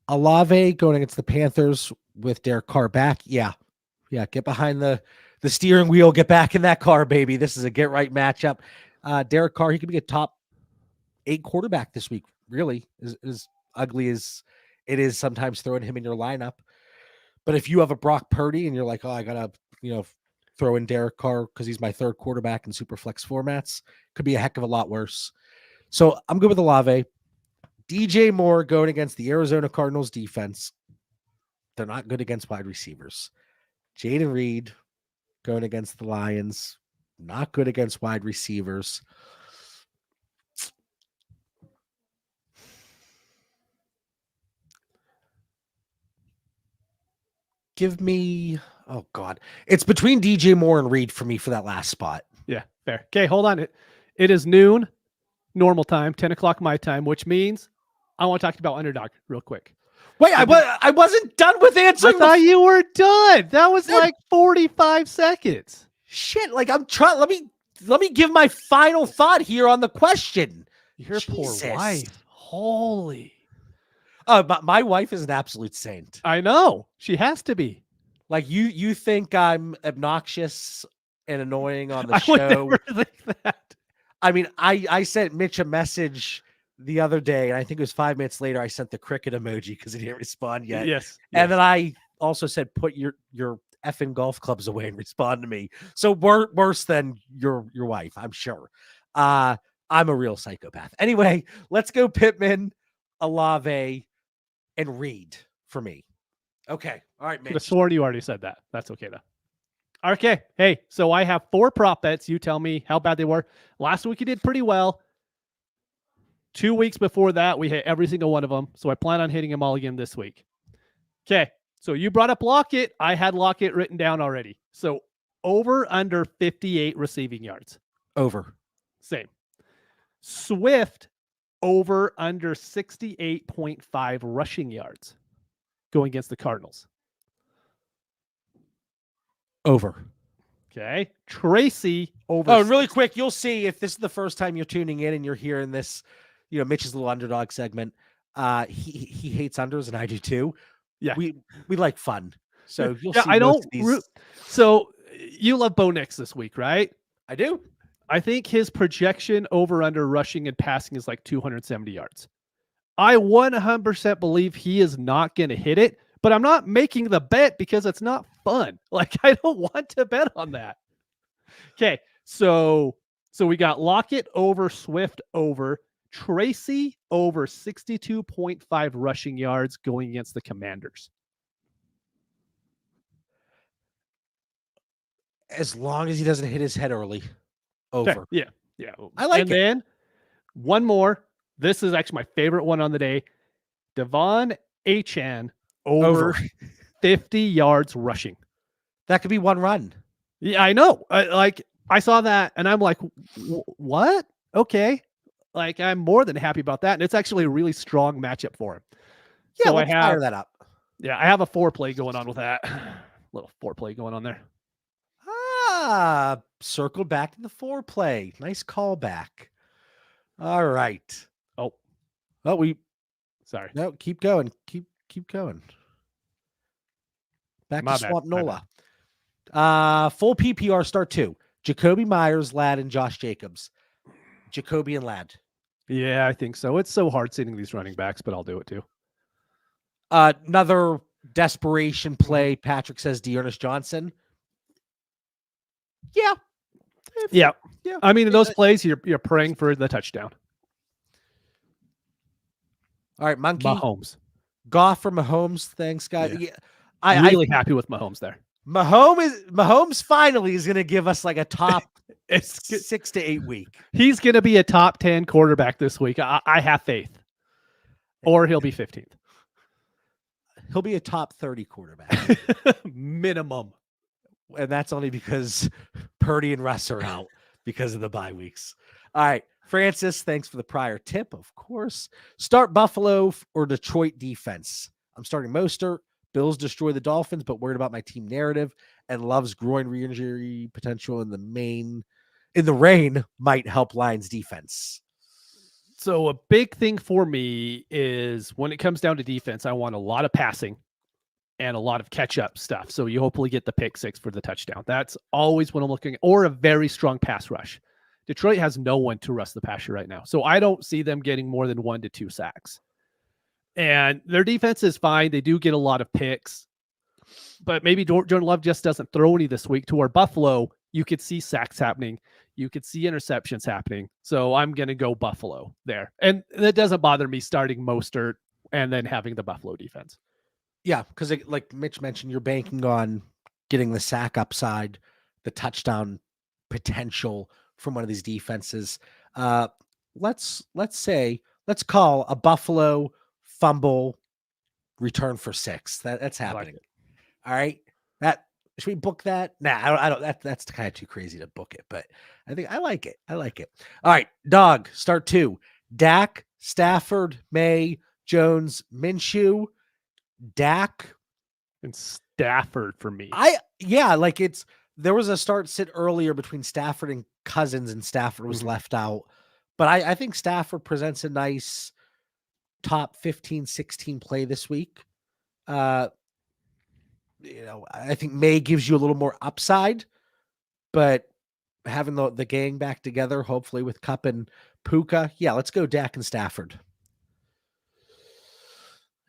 Olave going against the Panthers with Derek Carr back. Yeah. Get behind the steering wheel. Get back in that car, baby. This is a get right matchup. Derek Carr, he could be a top 8 quarterback this week. Really, as ugly as it is sometimes throwing him in your lineup. But if you have a Brock Purdy and you're like, oh, I gotta throw in Derek Carr because he's my 3rd quarterback in super flex formats, could be a heck of a lot worse. So I'm good with Olave. DJ Moore going against the Arizona Cardinals defense. They're not good against wide receivers. Jaden Reed going against the Lions. Not good against wide receivers. Give me, oh God. It's between DJ Moore and Reed for me for that last spot. Yeah, fair. Okay, hold on. It is noon, normal time, 10 o'clock my time, which means I want to talk about Underdog real quick. Wait, I wasn't done with answering. I thought you were done. That was like 45 seconds. Shit, like I'm trying. Let me give my final thought here on the question. Your poor wife. Holy. But my wife is an absolute saint. I know. She has to be. Like you think I'm obnoxious and annoying on the show. I would never think that. I mean, I sent Mitch a message the other day, and I think it was 5 minutes later, I sent the cricket emoji because he didn't respond yet. Yes. And then I also said, put your effing golf clubs away and respond to me. So worse than your wife, I'm sure. I'm a real psychopath. Anyway, let's go Pittman, Olave, and Reed for me. Okay. All right, Mitch. I sworn you already said that. That's okay, though. Okay. Hey, so I have 4 prop bets. You tell me how bad they were. Last week you did pretty well. 2 weeks before that, we hit every single one of them. So I plan on hitting them all again this week. Okay. So you brought up Lockett. I had Lockett written down already. So over under 58 receiving yards. Over. Same. Swift over under 68.5 rushing yards going against the Cardinals. Over. Okay. Tracy over. Oh, really quick, you'll see if this is the first time you're tuning in and you're hearing this, Mitch's little underdog segment. He hates unders and I do too. Yeah. We like fun. So you'll see. I don't. So you love Bo Nix this week, right? I do. I think his projection over under rushing and passing is like 270 yards. I 100% believe he is not going to hit it, but I'm not making the bet because it's not fun. Like, I don't want to bet on that. Okay. So we got Lockett over, Swift over, Tracy over 62.5 rushing yards going against the Commanders. As long as he doesn't hit his head early. Over. Okay. Yeah. Yeah. I like and it. And then one more. This is actually my favorite one on the day. Devon Achane over 50 yards rushing. That could be one run. Yeah, I know. I saw that and I'm like, what? Okay. Like, I'm more than happy about that. And it's actually a really strong matchup for him. Yeah, So let's fire that up. I have a foreplay going on with that. Little foreplay going on there. Circled back to the foreplay. Nice callback. All right. Oh, sorry. No, keep going. Keep going. Back to Swamp Nola. Full PPR start 2. Jacoby Myers, Ladd, and Josh Jacobs. Jacoby and Ladd. Yeah, I think so. It's so hard sitting these running backs, but I'll do it too. Another desperation play. Patrick says Dearness Johnson. Yeah. Yeah. I mean, in those plays, you're praying for the touchdown. All right, Monkey. Mahomes. Goff for Mahomes. Thanks, guys. Yeah. I'm really happy with Mahomes there. Mahomes finally is going to give us like a top 6 to 8 week. He's going to be a top 10 quarterback this week. I have faith. Or he'll be 15th. He'll be a top 30 quarterback. Minimum. And that's only because Purdy and Russ are out because of the bye weeks. All right, Francis, thanks for the prior tip, of course. Start Buffalo or Detroit defense. I'm starting Mostert. Bills destroy the Dolphins, but worried about my team narrative, and Love's groin re-injury potential in the rain might help Lions defense. So a big thing for me is when it comes down to defense, I want a lot of passing and a lot of catch-up stuff. So you hopefully get the pick 6 for the touchdown. That's always what I'm looking at, or a very strong pass rush. Detroit has no one to rush the passer right now. So I don't see them getting more than 1 to 2 sacks. And their defense is fine. They do get a lot of picks. But maybe Jordan Love just doesn't throw any this week. To where Buffalo, you could see sacks happening. You could see interceptions happening. So I'm going to go Buffalo there. And that doesn't bother me starting Mostert and then having the Buffalo defense. Yeah, because like Mitch mentioned, you're banking on getting the sack upside, the touchdown potential from one of these defenses. Let's call a Buffalo fumble return for 6. That's happening. All right. Should we book that? Nah, I don't. That's kind of too crazy to book it, but I think I like it. All right, Dog, start 2. Dak, Stafford, May, Jones, Minshew, Dak, and Stafford for me. There was a start sit earlier between Stafford and Cousins, and Stafford was left out. But I think Stafford presents a nice top 15, 16 play this week. I think May gives you a little more upside, but having the gang back together, hopefully with Kupp and Puka. Yeah, let's go Dak and Stafford.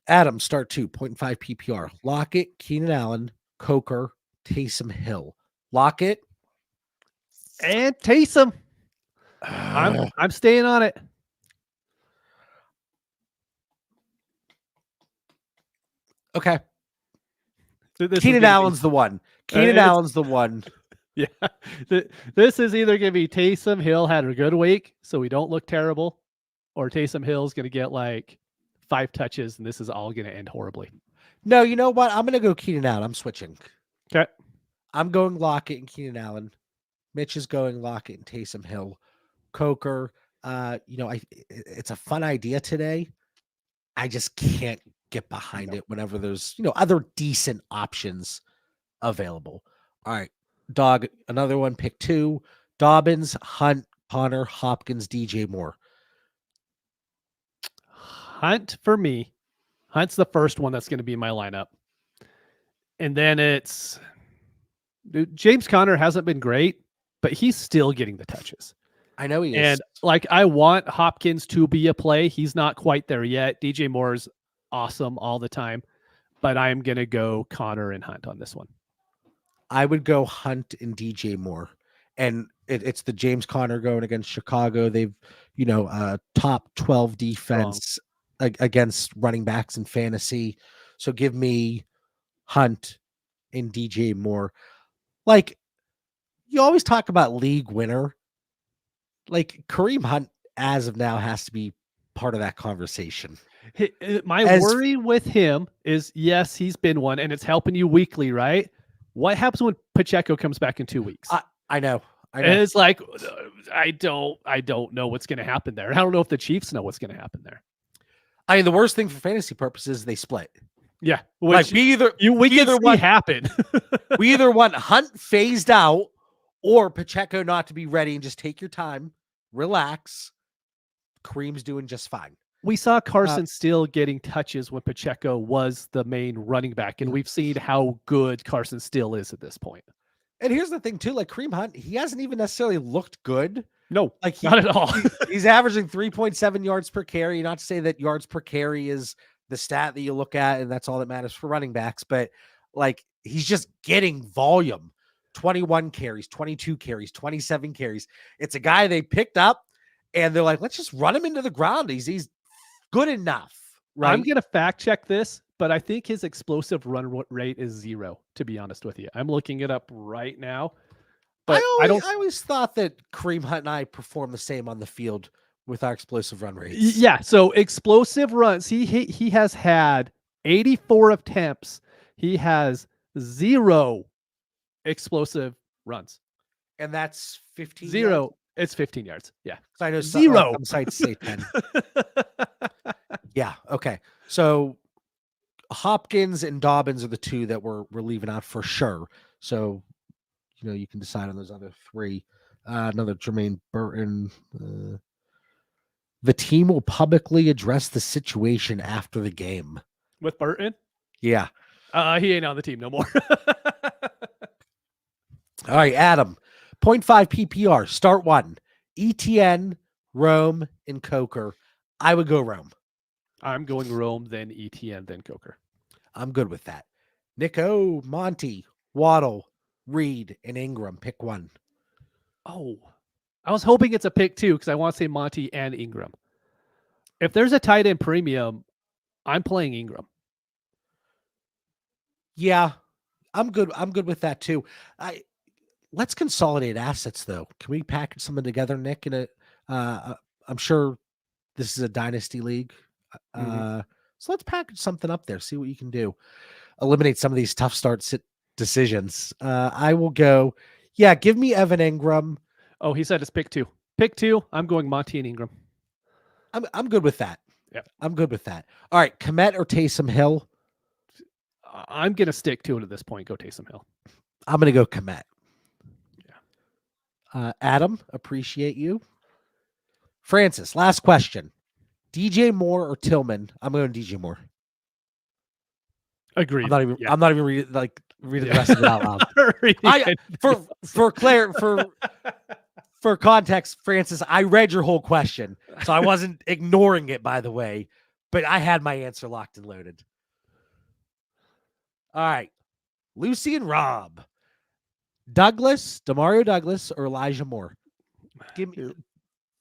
Adam, start 2, 0.5 PPR. Lockett, Keenan Allen, Coker, Taysom Hill. Lockett and Taysom. I'm staying on it. Okay. Keenan Allen's the one. Allen's the one. Yeah. This is either going to be Taysom Hill had a good week, so we don't look terrible, or Taysom Hill's going to get like 5 touches, and this is all going to end horribly. No, you know what? I'm going to go Keenan Allen. I'm switching. Okay. I'm going Lockett and Keenan Allen. Mitch is going Lockett and Taysom Hill. Coker, it's a fun idea today. I just can't get behind it whenever there's, other decent options available. All right, Dog, another one, pick 2. Dobbins, Hunt, Connor, Hopkins, DJ Moore. Hunt for me. Hunt's the first one that's going to be my lineup. And then it's James Conner hasn't been great, but he's still getting the touches. I know he is. And I want Hopkins to be a play. He's not quite there yet. DJ Moore's awesome all the time, but I'm going to go Connor and Hunt on this one. I would go Hunt and DJ Moore. And it's the James Conner going against Chicago. They've, top 12 defense against running backs in fantasy. So give me Hunt and DJ Moore. Like, you always talk about league winner. Like, Kareem Hunt, as of now, has to be part of that conversation. My worry with him is, yes, he's been one, and it's helping you weekly, right? What happens when Pacheco comes back in 2 weeks? I know. And it's like, I don't know what's going to happen there. I don't know if the Chiefs know what's going to happen there. I mean, the worst thing for fantasy purposes is they split. Yeah, like we can see happen. We either want Hunt phased out or Pacheco not to be ready and just take your time, relax. Kareem's doing just fine. We saw Carson Steele getting touches when Pacheco was the main running back, and we've seen how good Carson Steele is at this point. And here's the thing too, like Kareem Hunt, he hasn't even necessarily looked good. No, like not at all. He's averaging 3.7 yards per carry. Not to say that yards per carry is the stat that you look at and that's all that matters for running backs, but like he's just getting volume. 21 carries, 22 carries, 27 carries. It's a guy they picked up and they're like, let's just run him into the ground. He's good enough. Right? I'm going to fact check this, but I think his explosive run rate is 0, to be honest with you. I'm looking it up right now. But I always thought that Kareem Hunt and I perform the same on the field with our explosive run rates. Yeah, so explosive runs. He has had 84 attempts. He has 0 explosive runs. And that's 15 0. Yards? It's 15 yards. Yeah. So I know 0. Some sites say 10. Yeah. Okay. So Hopkins and Dobbins are the two that we're leaving out for sure. So, you can decide on those other 3. Another Jermaine Burton. The team will publicly address the situation after the game. With Burton? Yeah. He ain't on the team no more. All right, Adam. 0.5 PPR. Start 1. ETN, Rome, and Coker. I would go Rome. I'm going Rome, then ETN, then Coker. I'm good with that. Nico, Monty, Waddle, Reed, and Ingram. Pick 1. Oh, I was hoping it's a pick 2 because I want to say Monty and Ingram. If there's a tight end premium, I'm playing Ingram. Yeah, I'm good. I'm good with that too. Let's consolidate assets though. Can we package something together, Nick? I'm sure this is a dynasty league. So let's package something up there. See what you can do. Eliminate some of these tough decisions. I will go. Yeah, give me Evan Ingram. Oh, he said it's pick 2. Pick 2. I'm going Monty and Ingram. I'm good with that. Yeah, I'm good with that. All right, Kmet or Taysom Hill. I'm gonna stick to it at this point. Go Taysom Hill. I'm gonna go Kmet. Yeah. Adam, appreciate you. Francis, last question. DJ Moore or Tillman? I'm going DJ Moore. Agreed. I'm not even reading the rest of it out loud. For context, Francis, I read your whole question, so I wasn't ignoring it, by the way, but I had my answer locked and loaded. All right. Lucy and Rob. Demario Douglas or Elijah Moore? Give me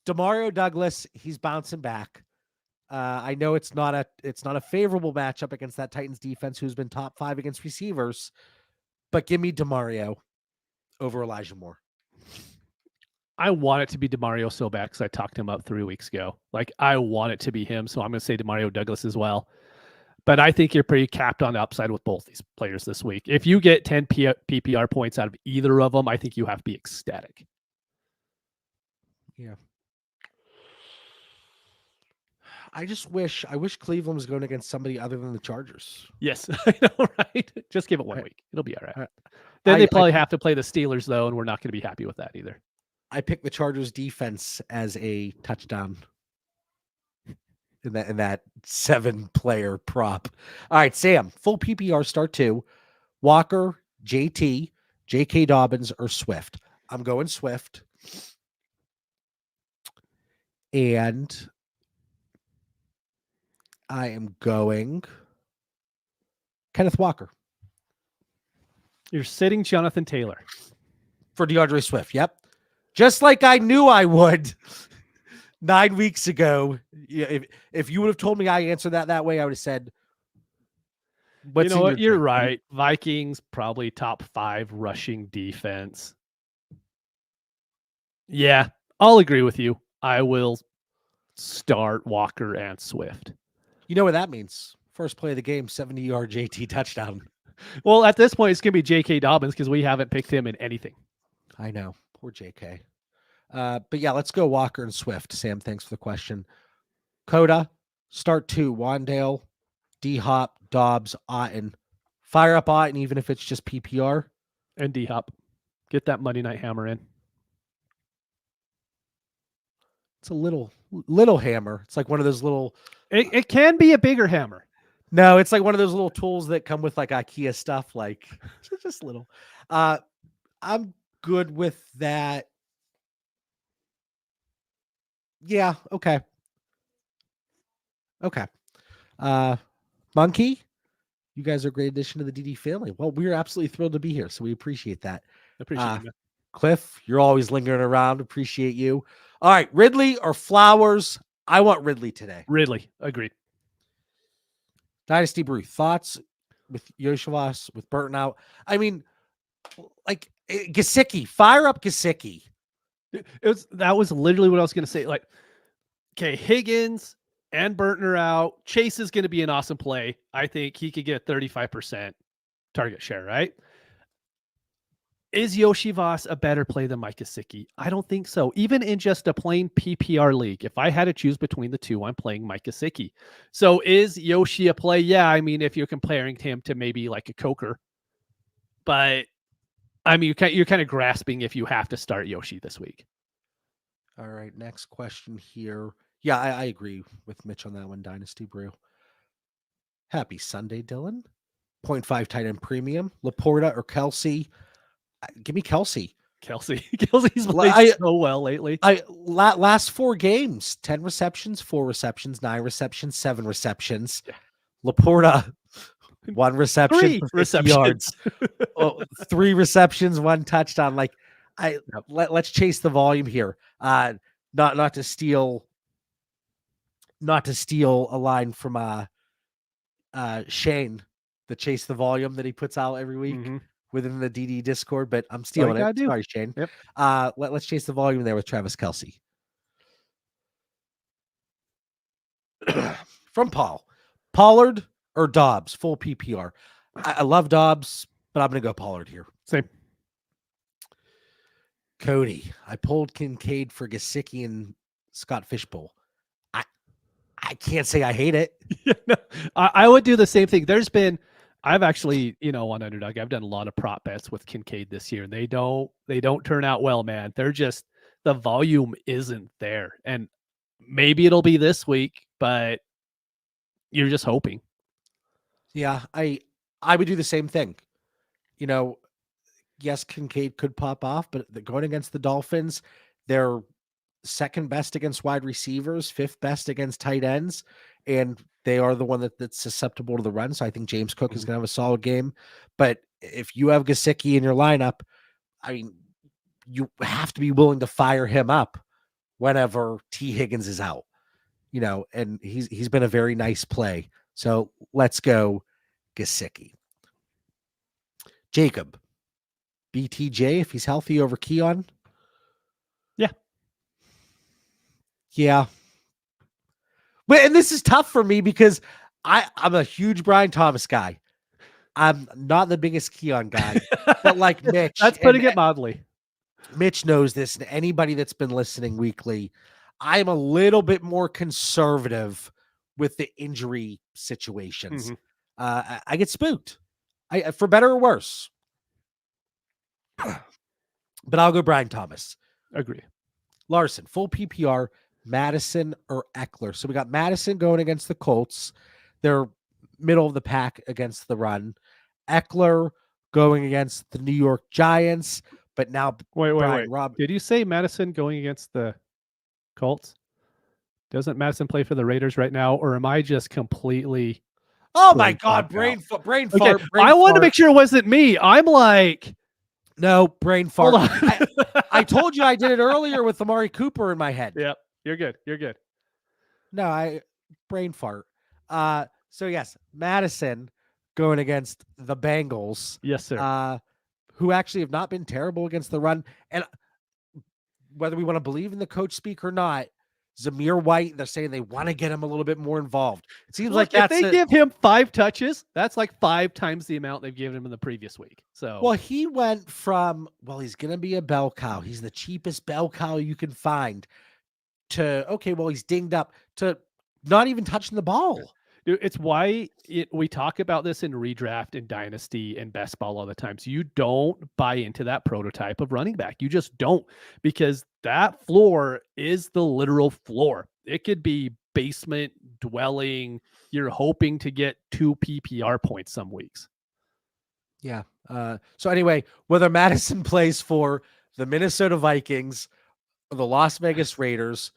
Demario Douglas. He's bouncing back. I know it's not a favorable matchup against that Titans defense who's been top 5 against receivers, but give me Demario over Elijah Moore. I want it to be Demario so bad because I talked him up 3 weeks ago. Like, I want it to be him, so I'm going to say Demario Douglas as well. But I think you're pretty capped on the upside with both these players this week. If you get 10 PPR points out of either of them, I think you have to be ecstatic. Yeah. I wish Cleveland was going against somebody other than the Chargers. Yes, I know, right? Just give it 1 week. It'll be all right. Then they probably have to play the Steelers, though, and we're not going to be happy with that either. I picked the Chargers defense as a touchdown in that 7-player prop. All right, Sam, full PPR start 2. Walker, JT, J.K. Dobbins, or Swift. I'm going Swift. And I am going Kenneth Walker. You're sitting Jonathan Taylor. For DeAndre Swift, yep. Just like I knew I would 9 weeks ago. Yeah, if you would have told me I answered that way, I would have said, you know what? You're right. Vikings, probably top 5 rushing defense. Yeah, I'll agree with you. I will start Walker and Swift. You know what that means? First play of the game, 70-yard JT touchdown. Well, at this point, it's going to be J.K. Dobbins because we haven't picked him in anything. I know. Poor JK. But yeah, let's go Walker and Swift. Sam, thanks for the question. Coda, start 2. Wandale, D-Hop, Dobbs, Otten. Fire up Otten, even if it's just PPR. And D-Hop. Get that Monday Night Hammer in. It's a little hammer. It's like one of those little... It can be a bigger hammer. No, it's like one of those little tools that come with like IKEA stuff. Like, just little. I'm good with that. Yeah, okay. Okay. Monkey, you guys are a great addition to the DD family. Well, we're absolutely thrilled to be here, so we appreciate that. Appreciate you, man. Cliff, you're always lingering around. Appreciate you. All right, Ridley or Flowers? I want Ridley today. Ridley, agreed. Dynasty Brew, thoughts with Yoshivas, with Burton out? I mean, like Gesicki, fire up Gesicki. That was literally what I was going to say. Like, okay, Higgins and Burton are out. Chase is going to be an awesome play. I think he could get 35% target share, right? Is Yoshivas a better play than Mike Gesicki? I don't think so. Even in just a plain PPR league, if I had to choose between the two, I'm playing Mike Gesicki. So is Yoshi a play? Yeah, I mean, if you're comparing him to maybe like a Coker. But, I mean, you're kind of grasping if you have to start Yoshi this week. All right, next question here. Yeah, I agree with Mitch on that one, Dynasty Brew. Happy Sunday, Dylan. 0.5 tight end premium. Laporta or Kelsey? Give me Kelsey. Kelsey's played so well lately. Last 4 games, 10 receptions, 4 receptions, 9 receptions, 7 receptions. Yeah. Laporta, 1 reception, 3 receptions. Yards. 3 receptions, 1 touchdown. Like, let's chase the volume here. Not to steal a line from Shane, the chase the volume that he puts out every week within the DD Discord, but I'm stealing it. Sorry, Shane. Yep. Let's chase the volume there with Travis Kelce. From Paul, Pollard or Dobbs, full PPR. I love Dobbs, but I'm going to go Pollard here. Same. Cody, I pulled Kincaid for Gesicki and Scott Fishbowl. I can't say I hate it. No, I would do the same thing. I've actually, on Underdog, I've done a lot of prop bets with Kincaid this year, and they don't turn out well, man. They're just, the volume isn't there. And maybe it'll be this week, but you're just hoping. Yeah, I would do the same thing. Yes, Kincaid could pop off, but going against the Dolphins, they're second best against wide receivers, 5th best against tight ends, and they are the one that's susceptible to the run. So I think James Cook is going to have a solid game. But if you have Gesicki in your lineup, I mean, you have to be willing to fire him up whenever T. Higgins is out, and he's been a very nice play. So let's go Gesicki. Jacob, BTJ, if he's healthy over Keon. Yeah. But, and this is tough for me because I'm a huge Brian Thomas guy. I'm not the biggest Keon guy, but like Mitch. That's putting it mildly. Mitch knows this, and anybody that's been listening weekly, I'm a little bit more conservative with the injury situations. I get spooked, for better or worse. But I'll go Brian Thomas. Agree. Larson, full PPR, Madison or Eckler. So we got Madison going against the Colts. They're middle of the pack against the run. Eckler going against the New York Giants. But now, wait. Did you say Madison going against the Colts? Doesn't Madison play for the Raiders right now, or am I just completely? Oh my God, brain fart. I wanted to make sure it wasn't me. I'm like, no, brain fart. I told you I did it earlier with Amari Cooper in my head. Yep, you're good. No, brain fart. So yes, Madison going against the Bengals. Yes, sir. Who actually have not been terrible against the run. And whether we want to believe in the coach speak or not, Zamir White. They're saying they want to get him a little bit more involved. It seems Look, like that's if they give him 5 touches, that's like 5 times the amount they've given him in the previous week. So, well, he went from, well, he's going to be a bell cow. He's the cheapest bell cow you can find, to, okay, well, he's dinged up, to not even touching the ball. dude, it's why we talk about this in redraft and dynasty and best ball all the time. So you don't buy into that prototype of running back. You just don't, because that floor is the literal floor. It could be basement dwelling. You're hoping to get 2 PPR points some weeks. Yeah. So anyway, whether Madison plays for the Minnesota Vikings or the Las Vegas Raiders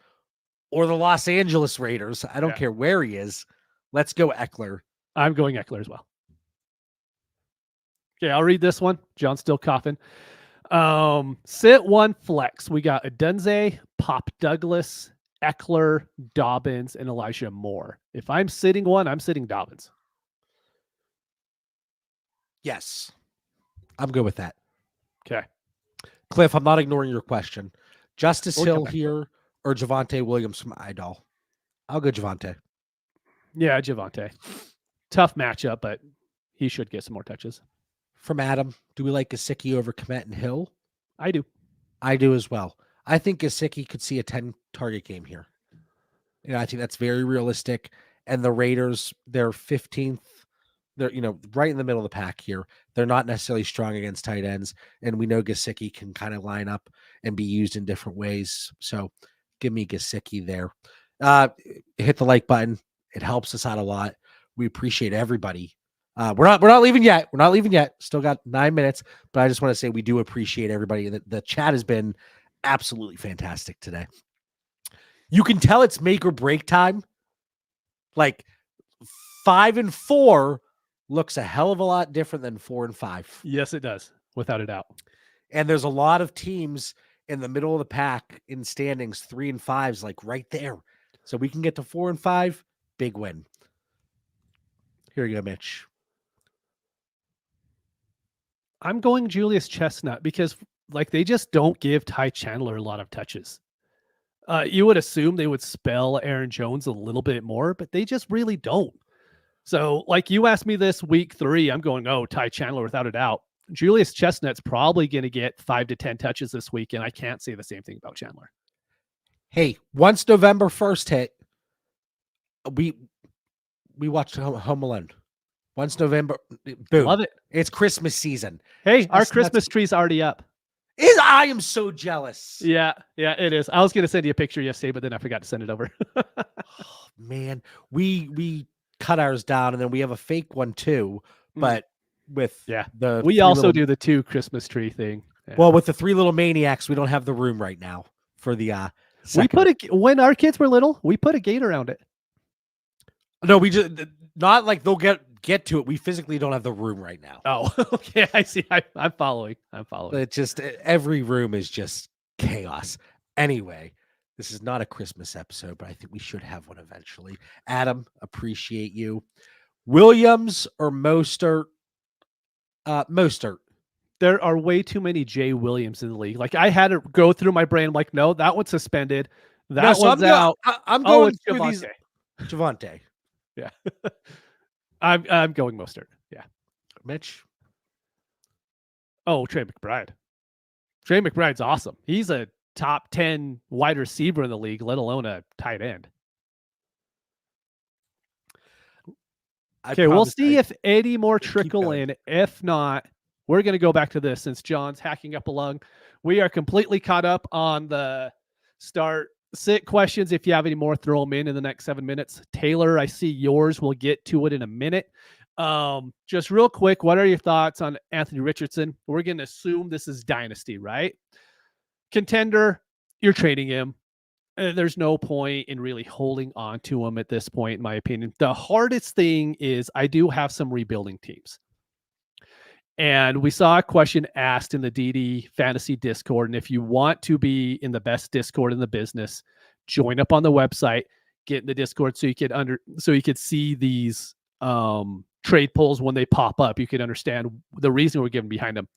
or the Los Angeles Raiders, I don't care where he is. Let's go Eckler. I'm going Eckler as well. Okay, I'll read this one. John's still coughing. Sit 1 flex. We got Adunze, Pop Douglas, Eckler, Dobbins, and Elijah Moore. If I'm sitting one, I'm sitting Dobbins. Yes. I'm good with that. Okay. Cliff, I'm not ignoring your question. Justice We'll Hill here or Javonte Williams from Idol? I'll go Javonte. Yeah, Javonte. Tough matchup, but he should get some more touches. From Adam, do we like Gesicki over Kmet and Hill? I do. I do as well. I think Gesicki could see a 10-target game here. I think that's very realistic. And the Raiders, they're 15th. They're, right in the middle of the pack here. They're not necessarily strong against tight ends. And we know Gesicki can kind of line up and be used in different ways. So give me Gesicki there. Hit the like button. It helps us out a lot. We appreciate everybody. We're not leaving yet. We're not leaving yet. Still got 9 minutes, but I just want to say we do appreciate everybody. The chat has been absolutely fantastic today. You can tell it's make or break time. Like 5 and 4 looks a hell of a lot different than 4 and 5. Yes, it does, without a doubt. And there's a lot of teams in the middle of the pack in standings, 3 and 5s, like right there. So we can get to 4 and 5, big win. Here you go, Mitch. I'm going Julius Chestnut because they just don't give Ty Chandler a lot of touches. You would assume they would spell Aaron Jones a little bit more, but they just really don't. So you asked me this week 3, I'm going, Ty Chandler without a doubt. Julius Chestnut's probably going to get 5 to 10 touches this week, and I can't say the same thing about Chandler. Hey, once November 1st hit, we watched Home Alone. Once November, boom. Love it. It's Christmas season. Hey, our Christmas tree's already up. I am so jealous. Yeah, it is. I was going to send you a picture yesterday, but then I forgot to send it over. Oh, man, we cut ours down, and then we have a fake one too. But with we also do the 2 Christmas tree thing. Yeah. Well, with the 3 little maniacs, we don't have the room right now for the. Second. When our kids were little, we put a gate around it. No, we just not like they'll get to it. We physically don't have the room right now. Oh, okay. I see. I'm following. It's just every room is just chaos. Anyway, this is not a Christmas episode, but I think we should have one eventually. Adam, appreciate you. Williams or Mostert? Mostert. There are way too many Jay Williams in the league. I had to go through my brain. I'm no, that one's suspended. That one's out. I'm going through Javonte. these. Javonte. Yeah. I'm going Mostert. Yeah. Mitch. Oh, Trey McBride. Trey McBride's awesome. He's a top 10 wide receiver in the league, let alone a tight end. Okay, we'll see if any more trickle in. If not, we're going to go back to this since John's hacking up along. We are completely caught up on the sit questions. If you have any more, throw them in the next 7 minutes. Taylor, I see yours. We'll get to it in a minute. Just real quick, what are your thoughts on Anthony Richardson? We're going to assume this is dynasty, right? Contender, you're trading him. There's no point in really holding on to him at this point, in my opinion. The hardest thing is I do have some rebuilding teams. And we saw a question asked in the DD Fantasy Discord. And if you want to be in the best Discord in the business, join up on the website, get in the Discord so you could see these trade polls when they pop up. You could understand the reason we're giving behind them.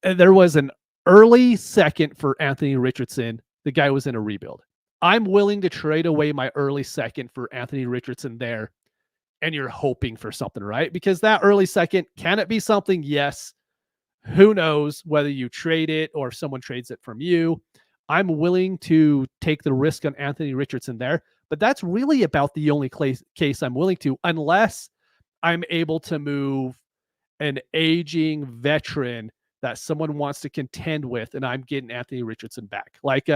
And there was an early second for Anthony Richardson. The guy was in a rebuild. I'm willing to trade away my early second for Anthony Richardson there. And you're hoping for something, right? Because that early second, can it be something? Yes. Who knows whether you trade it or if someone trades it from you. I'm willing to take the risk on Anthony Richardson there, but that's really about the only case I'm willing to, unless I'm able to move an aging veteran that someone wants to contend with, and I'm getting Anthony Richardson back. Like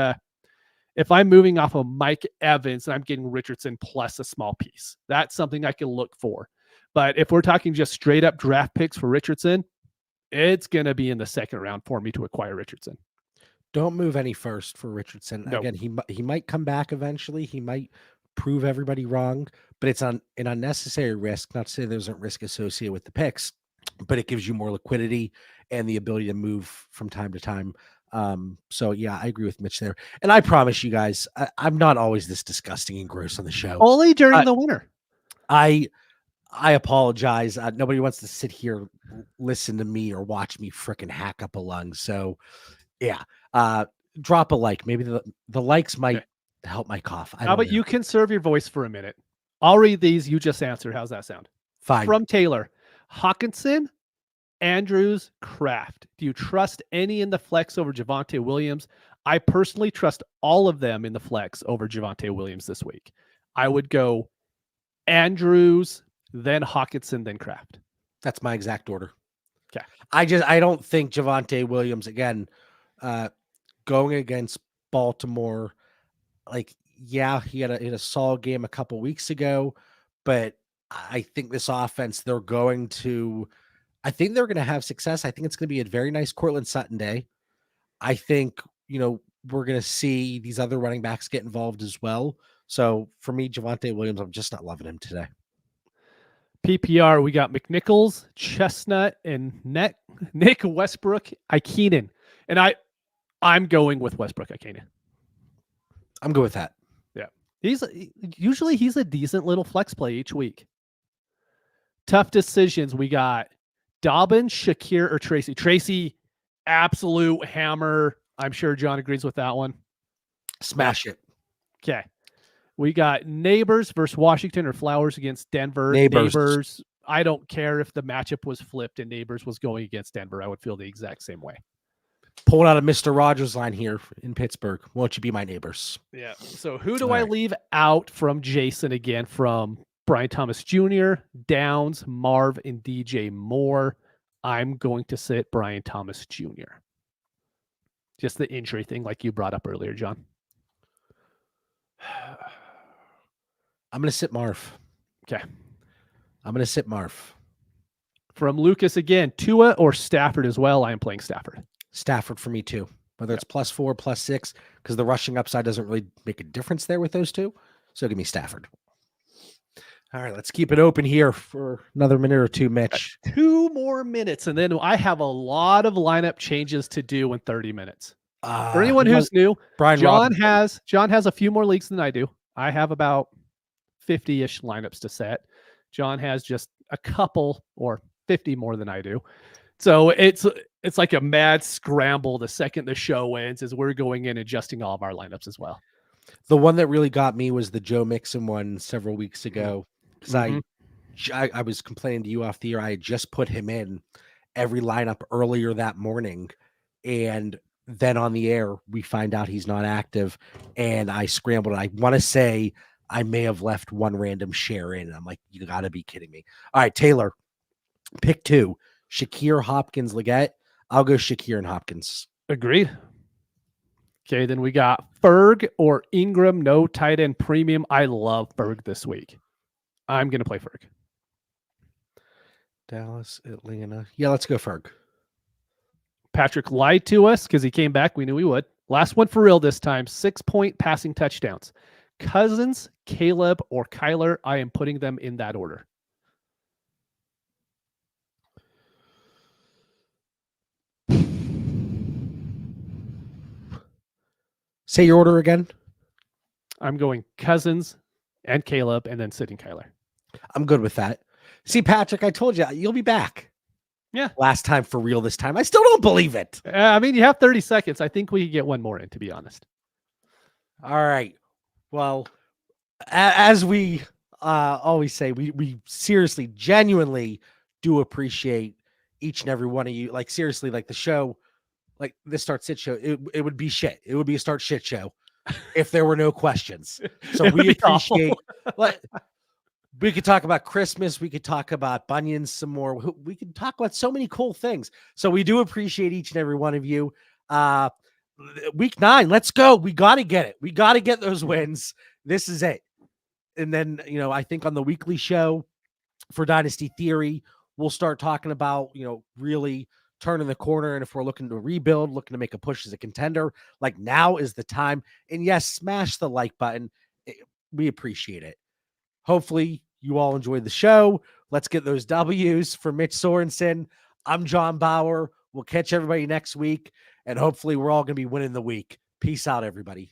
if I'm moving off of Mike Evans and I'm getting Richardson plus a small piece, that's something I can look for. But if we're talking just straight up draft picks for Richardson, it's going to be in the second round for me to acquire Richardson. Don't move any first for Richardson. Nope. Again, he might come back eventually. He might prove everybody wrong, but it's an unnecessary risk. Not to say there's a risk associated with the picks, but it gives you more liquidity and the ability to move from time to time. So yeah, I agree with Mitch there. And I promise you guys, I'm not always this disgusting and gross on the show. Only during the winter. I apologize. Nobody wants to sit here, listen to me or watch me fricking hack up a lung. So yeah, drop a like. Maybe the likes might help my cough. How about you conserve your voice for a minute? I'll read these. You just answer. How's that sound? Fine. From Taylor, Hawkinson, Andrews, Kraft. Do you trust any in the flex over Javonte Williams? I personally trust all of them in the flex over Javonte Williams this week. I would go Andrews, then Hawkinson, then Kraft. That's my exact order. Okay. I don't think Javonte Williams, again, going against Baltimore, like, yeah, he had a solid game a couple weeks ago, but I think this offense, I think they're going to have success. I think it's going to be a very nice Cortland Sutton day. I think, we're going to see these other running backs get involved as well. So for me, Javonte Williams, I'm just not loving him today. PPR, we got McNichols, Chestnut, and Nick Westbrook, Ikenen. And I'm going with Westbrook, Ikenen. I'm good with that. Yeah. He's a decent little flex play each week. Tough decisions. We got Dobbins, Shakir, or Tracy. Tracy, absolute hammer. I'm sure John agrees with that one. Smash it. Okay. We got Neighbors versus Washington or Flowers against Denver. Neighbors. I don't care if the matchup was flipped and Neighbors was going against Denver. I would feel the exact same way. Pulling out a Mr. Rogers line here in Pittsburgh. Won't you be my neighbors? Yeah. So who do I leave out from Jason again? From Brian Thomas Jr., Downs, Marv, and DJ Moore. I'm going to sit Brian Thomas Jr. Just the injury thing like you brought up earlier, John. I'm going to sit Marv. Okay. I'm going to sit Marv. From Lucas again, Tua or Stafford as well. I am playing Stafford. Stafford for me too. Whether it's +4, +6, because the rushing upside doesn't really make a difference there with those two. So give me Stafford. All right, let's keep it open here for another minute or two, Mitch. 2 more minutes, and then I have a lot of lineup changes to do in 30 minutes. For anyone who's new, John has a few more leagues than I do. I have about 50-ish lineups to set. John has just a couple or 50 more than I do. So it's like a mad scramble the second the show ends as we're going in adjusting all of our lineups as well. The one that really got me was the Joe Mixon one several weeks ago. Because I was complaining to you off the air. I had just put him in every lineup earlier that morning. And then on the air, we find out he's not active. And I scrambled. I want to say I may have left one random share in. And I'm like, you got to be kidding me. All right, Taylor, pick 2. Shakir, Hopkins, Leggett. I'll go Shakir and Hopkins. Agreed. Okay, then we got Ferg or Ingram, no tight end premium. I love Ferg this week. I'm going to play Ferg. Dallas, Atlanta. Yeah, let's go Ferg. Patrick lied to us because he came back. We knew he would. Last one for real this time. 6-point passing touchdowns. Cousins, Caleb, or Kyler. I am putting them in that order. Say your order again. I'm going Cousins and Caleb and then sitting Kyler. I'm good with that. See, Patrick, I told you, you'll be back. Yeah. Last time for real this time. I still don't believe it. I mean, you have 30 seconds. I think we can get one more in, to be honest. All right. Well, as we always say, we seriously, genuinely do appreciate each and every one of you. Like seriously, like the show, like this start sit show, it would be shit. It would be a start shit show if there were no questions. So It would we be awful. appreciate. Like we could talk about Christmas. We could talk about bunions some more. We could talk about so many cool things. So we do appreciate each and every one of you. Week 9, let's go. We got to get it. We got to get those wins. This is it. And then, I think on the weekly show for Dynasty Theory, we'll start talking about, really turning the corner. And if we're looking to rebuild, looking to make a push as a contender, like now is the time. And yes, smash the like button. We appreciate it. Hopefully you all enjoyed the show. Let's get those W's for Mitch Sorensen. I'm John Bauer. We'll catch everybody next week. And hopefully we're all going to be winning the week. Peace out, everybody.